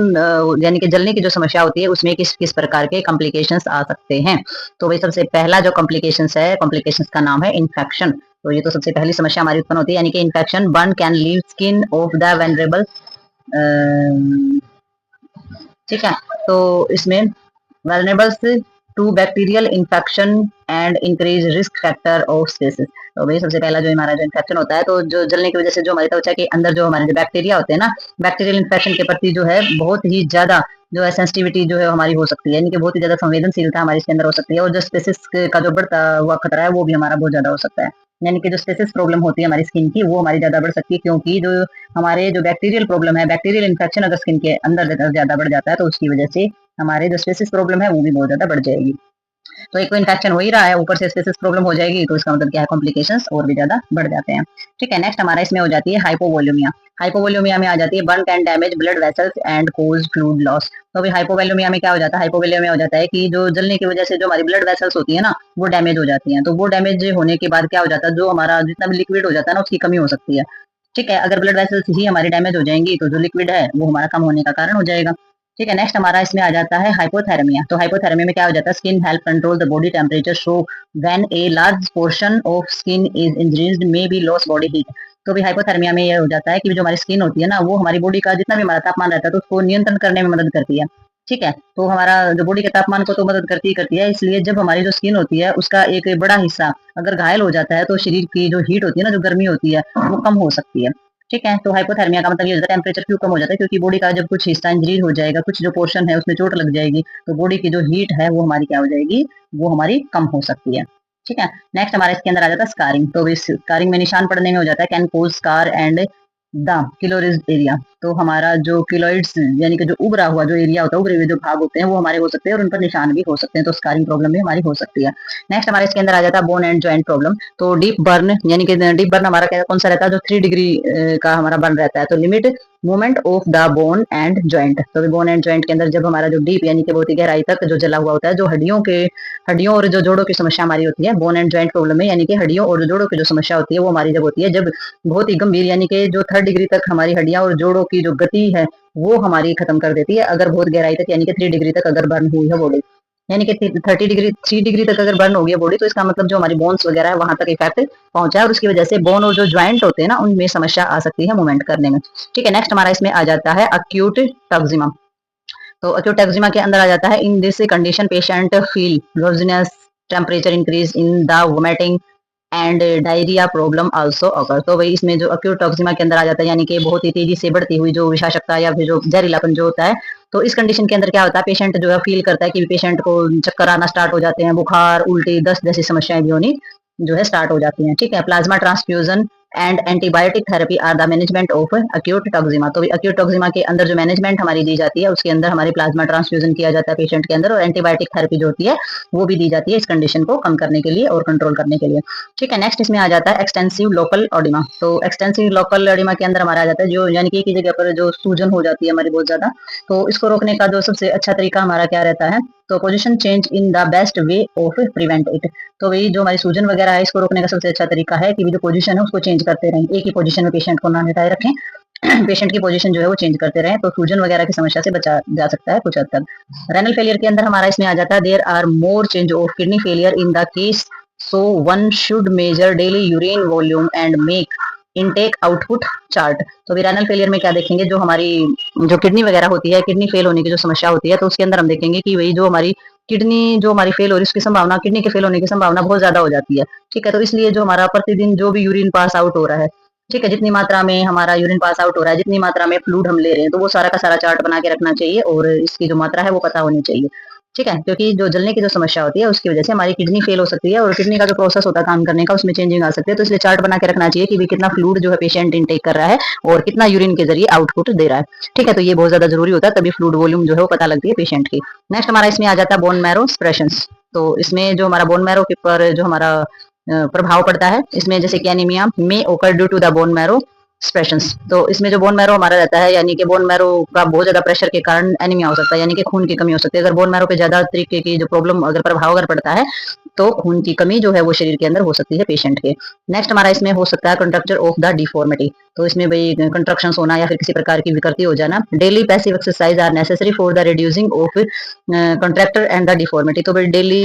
यानी कि जलने की जो समस्या होती है उसमें किस किस प्रकार के कॉम्प्लिकेशंस आ सकते हैं। तो भाई सबसे पहला जो कॉम्प्लिकेशंस है, कॉम्प्लिकेशंस का नाम है इन्फेक्शन। तो ये तो सबसे पहली समस्या हमारी उत्पन्न होती है, यानी कि infection burn can leave skin of the vulnerable. ठीक है, तो इसमें vulnerable to bacterial infection and increase risk factor of sepsis. तो भाई सबसे पहला जो हमारा जो इन्फेक्शन होता है, तो जो जलने की वजह से जो हमारी त्वचा के अंदर जो हमारे जो बैक्टीरिया होते हैं ना, बैक्टीरियल इन्फेक्शन के प्रति जो है बहुत ही ज्यादा जो है सेंसिटिविटी जो है हमारी हो सकती है, यानी कि बहुत ही ज्यादा संवेदनशीलता हमारी इसके अंदर हो सकती है, और जो स्पेसिस का जो बढ़ता हुआ खतरा है वो भी हमारा बहुत ज्यादा हो सकता है। यानी कि जो स्पेसिस प्रॉब्लम होती है हमारी स्किन की वो हमारी ज्यादा बढ़ सकती है, क्योंकि जो हमारे जो बैक्टीरियल प्रॉब्लम है, बैक्टीरियल इन्फेक्शन अगर स्किन के अंदर ज्यादा बढ़ जाता है तो उसकी वजह से हमारे जो स्पेसिस प्रॉब्लम है वो भी बहुत ज्यादा बढ़ जाएगी। तो एक तो इन्फेक्शन हो ही रहा है, ऊपर से स्पेसिस प्रॉब्लम हो जाएगी, तो इसका मतलब क्या है, कॉम्प्लिकेशंस और भी ज्यादा बढ़ जाते हैं। ठीक है, नेक्स्ट हमारा इसमें हो जाती है हाइपोवोल्यूमिया। हाइपोवोल्यूमिया में आ जाती है burn can damage blood vessels and cause fluid loss. तो अभी हाइपोवोल्यूमिया में क्या हो जाता है, हाइपोवोल्यूमिया में हो जाता है कि जो जलने की वजह से जो हमारी ब्लड वेसल्स होती है ना वो डैमेज हो जाती हैं। तो वो डैमेज होने के बाद क्या हो जाता है, जो हमारा जितना भी लिक्विड हो जाता है ना उसकी कमी हो सकती है। ठीक है, अगर ब्लड वेसल्स ही हमारी डैमेज हो जाएंगी तो जो लिक्विड है वो हमारा कम होने का कारण हो जाएगा। ठीक है, नेक्स्ट हमारा इसमें आ जाता है हाइपोथर्मिया। तो हाइपोथर्मिया में क्या हो जाता है, skin help control the body temperature, so when a large portion of skin is increased may be loss body heat. तो भी हाइपोथर्मिया में ये हो जाता है कि जो हमारी स्किन होती है ना वो हमारी बॉडी का जितना भी हमारा तापमान रहता है तो उसको नियंत्रण करने में मदद करती है। ठीक है, तो हमारा जो बॉडी के तापमान को तो मदद करती ही करती है, इसलिए जब हमारी जो स्किन होती है उसका एक बड़ा हिस्सा अगर घायल हो जाता है तो शरीर की जो हीट होती है ना, जो गर्मी होती है वो कम हो सकती है। ठीक है, तो हाइपोथर्मिया का मतलब ये होता है टेम्परेचर क्यों कम हो जाता है, क्योंकि बॉडी का जब कुछ हिस्सा इंजरी हो जाएगा, कुछ जो पोर्शन है उसमें चोट लग जाएगी, तो बॉडी की जो हीट है वो हमारी क्या हो जाएगी, वो हमारी कम हो सकती है। ठीक है, नेक्स्ट हमारे इसके अंदर आ जाता है स्कारिंग। तो इस स्कारिंग में निशान पड़ने में हो जाता है can cause scar and the keloid area. तो हमारा जो किलोइड्स यानी कि जो उभरा हुआ जो एरिया होता है, उभरे हुए जो भाग होते हैं वो हमारे हो सकते हैं और उन पर निशान भी हो सकते हैं, तो स्कारिंग प्रॉब्लम भी हमारी हो सकती है। नेक्स्ट हमारे इसके अंदर आ जाता है बोन एंड जॉइंट प्रॉब्लम। तो डीप बर्न यानी कि डीप बर्न हमारा कौन सा रहता है, जो 3 डिग्री का हमारा बर्न रहता है। तो limit movement of the bone and joint. तो बोन एंड जॉइंट के अंदर जब हमारा जो डीप यानी कि बहुत ही गहराई तक जो जला हुआ होता है, जो हड्डियों और जो जोड़ों की समस्या हमारी होती है बोन एंड जॉइंट प्रॉब्लम में, यानी कि हड्डियों और जोड़ों की जो समस्या होती है वो हमारी जब होती है जब बहुत ही गंभीर, यानी कि जो 3 डिग्री तक हमारी हड्डियां और जोड़ों की जो गति है वो हमारी खत्म कर देती है, अगर बहुत गहराई तक यानी कि 3 डिग्री तक अगर बर्न हुई है बॉडी, यानी कि 30 डिग्री 3 डिग्री तक अगर बर्न हो गई है बॉडी, तो इसका मतलब जो हमारी बोन्स वगैरह है वहां तक इफेक्ट पहुंचा है और उसकी वजह से बोन और जो ज्वाइंट होते हैं ना उनमें समस्या आ सकती है मूवमेंट करने में। ठीक है, नेक्स्ट हमारा इसमें आ जाता है अक्यूट टॉक्सिमा। तो अक्यूट एक्जिमा के अंदर आ जाता है in this condition patient feel nauseous, temperature increase in the vomiting and diarrhea problem also occur. तो भाई इसमें जो अक्यूट टॉक्सिमा के अंदर आ जाता है, यानी कि बहुत ही तेजी से बढ़ती हुई जो विषाक्तता या फिर जो जहरीलापन जो होता है, तो इस कंडीशन के अंदर क्या होता है, पेशेंट जो है फील करता है कि पेशेंट को चक्कर आना स्टार्ट हो जाते हैं, बुखार, उल्टी, दस्त जैसी समस्याएं भी होनी जो है स्टार्ट हो जाती हैं। ठीक है, plasma transfusion and antibiotic therapy are the management of acute toxemia. तो अक्यूट टॉक्सिमा के अंदर जो मैनेजमेंट हमारी दी जाती है उसके अंदर हमारी प्लाज्मा ट्रांसफ्यूजन किया जाता है पेशेंट के अंदर, और एंटीबायोटिक थेरेपी जो होती है वो भी दी जाती है इस कंडीशन को कम करने के लिए और कंट्रोल करने के लिए। ठीक है, नेक्स्ट इसमें आ जाता है एक्सटेंसिव लोकल ऑडिमा। तो एक्सटेंसिव लोकल ऑडिमा के अंदर हमारा आ जाता है जो यानी कि एक ही जगह पर जो सूजन हो जाती है हमारी बहुत ज्यादा, तो इसको रोकने का जो सबसे अच्छा तरीका हमारा क्या रहता है, तो position change in the best way of prevent it. तो वही जो हमारी सूजन वगैरह है इसको रोकने का सबसे अच्छा तरीका है कि जो पोजीशन है उसको चेंज करते रहें, एक ही पोजीशन में पेशेंट को ना हटाए रखें, पेशेंट की पोजीशन जो है वो चेंज करते रहें, तो सूजन वगैरह की समस्या से बचा जा सकता है कुछ हद तक। रेनल फेलियर के अंदर हमारा इसमें आ जाता है there are more change of kidney failure in the case, so one should measure daily urine volume and make intake output chart. तो रेनल फेलियर में क्या देखेंगे, जो हमारी जो किडनी वगैरह होती है, किडनी फेल होने की जो समस्या होती है, तो उसके अंदर हम देखेंगे कि वही जो हमारी किडनी जो हमारी फेल हो रही है उसकी संभावना, किडनी के फेल होने की संभावना बहुत ज्यादा हो जाती है। ठीक है, तो इसलिए जो हमारा प्रतिदिन जो भी यूरिन पास आउट हो रहा है, ठीक है, जितनी मात्रा में हमारा यूरिन पास आउट हो रहा है, जितनी मात्रा में फ्लूइड हम ले रहे हैं, तो वो सारा का सारा चार्ट बना के रखना चाहिए और इसकी जो मात्रा है वो पता होनी चाहिए। ठीक है, क्योंकि जो जलने की जो समस्या होती है उसकी वजह से हमारी किडनी फेल हो सकती है और किडनी का जो प्रोसेस होता है काम करने का उसमें चेंजिंग आ सकती है, तो इसलिए चार्ट बना के रखना चाहिए कि भी कितना फ्लूइड जो है पेशेंट इनटेक कर रहा है और कितना यूरिन के जरिए आउटपुट दे रहा है। ठीक है, तो ये बहुत ज्यादा जरूरी होता है, तभी फ्लूइड वॉल्यूम जो है वो पता लगती है पेशेंट की। नेक्स्ट हमारा इसमें आ जाता है बोन मैरो स्प्रेशंस। तो इसमें जो हमारा बोन मैरो के पर जो हमारा प्रभाव पड़ता है, इसमें जैसे कि एनीमिया में occur due to the bone marrow suppressions. तो इसमें जो बोन मैरो हमारा रहता है, यानी कि बोन मैरो का बहुत ज्यादा प्रेशर के कारण एनीमिया हो सकता है, यानी कि खून की कमी हो सकती है। अगर बोन मैरो पे ज्यादा तरीके की जो प्रॉब्लम अगर प्रभाव अगर पड़ता है तो खून की कमी जो है वो शरीर के अंदर हो सकती है पेशेंट के। नेक्स्ट हमारा इसमें हो सकता है कंट्रक्चर ऑफ द डिफॉर्मिटी, तो इसमें भाई कंट्रक्शन होना या फिर किसी प्रकार की विकृति हो जाना। Daily passive exercise are necessary for the reducing of contracture and the deformity, तो भाई डेली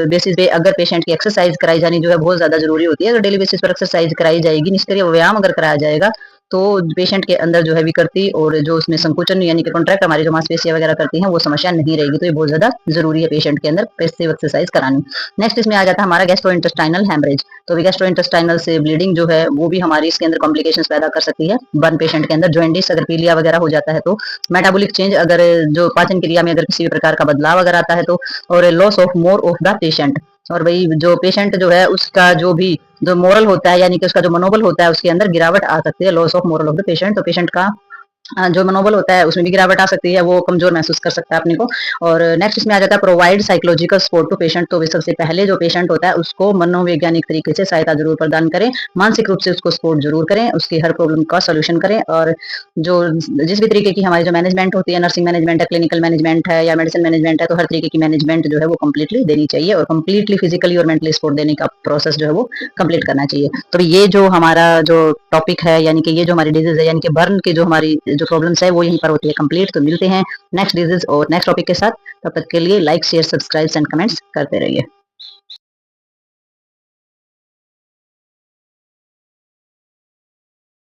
बेसिस पे अगर पेशेंट की एक्सरसाइज कराई जानी जो है बहुत ज्यादा जरूरी होती है। अगर डेली बेसिस पर एक्सरसाइज कराई जाएगी, निष्क्रिय व्यायाम अगर कराया जाएगा, तो पेशेंट के अंदर जो है विकृति और जो उसमें संकुचन यानी कि कॉन्ट्रैक्ट हमारी जो मांसपेशियां वगैरह करती हैं वो समस्या नहीं रहेगी। तो ये बहुत ज्यादा जरूरी है पेशेंट के अंदर पैसिव एक्सरसाइज करानी। नेक्स्ट इसमें आ जाता है हमारा गैस्ट्रोइंटेस्टाइनल हेमरेज, तो गैस्ट्रोइंटेस्टाइनल से ब्लीडिंग जो है वो भी हमारी इसके अंदर कॉम्प्लिकेशंस पैदा कर सकती है। बर्न पेशेंट के अंदर जॉइंटिस अगर पीलिया वगैरह हो जाता है तो, मेटाबॉलिक चेंज अगर जो पाचन क्रिया में अगर किसी भी प्रकार का बदलाव अगर आता है तो, और loss of more of the patient, और भाई जो पेशेंट जो है उसका जो भी जो मोरल होता है यानी कि उसका जो मनोबल होता है उसके अंदर गिरावट आ सकती है। Loss of moral of the patient, तो पेशेंट का जो मनोबल होता है उसमें भी गिरावट आ सकती है, वो कमजोर महसूस कर सकता है अपने को। और नेक्स्ट इसमें आ जाता है provide psychological support to patient, तो सबसे पहले जो पेशेंट होता है उसको मनोवैज्ञानिक तरीके से सहायता जरूर प्रदान करें, मानसिक रूप से उसको सपोर्ट जरूर करें, उसकी हर प्रॉब्लम का सोल्यूशन करें। और जो जिस भी तरीके की हमारी जो मैनेजमेंट होती है, नर्सिंग मैनेजमेंट है, क्लिनिकल मैनेजमेंट है या मेडिसिन मैनेजमेंट है, तो हर तरीके की मैनेजमेंट जो है वो कम्प्लीटली देनी चाहिए और कम्प्लीटली फिजिकली और मेंटली सपोर्ट देने का प्रोसेस जो है वो कम्प्लीट करना चाहिए। तो ये जो हमारा जो टॉपिक है यानी कि ये जो हमारी डिजीज है यानी कि बर्न की जो हमारी जो प्रॉब्लम्स है वो यहीं पर होती है कंप्लीट। तो मिलते हैं नेक्स्ट डिजीज और नेक्स्ट टॉपिक के साथ, तब तक के लिए like share subscribe and comments करते रहिए।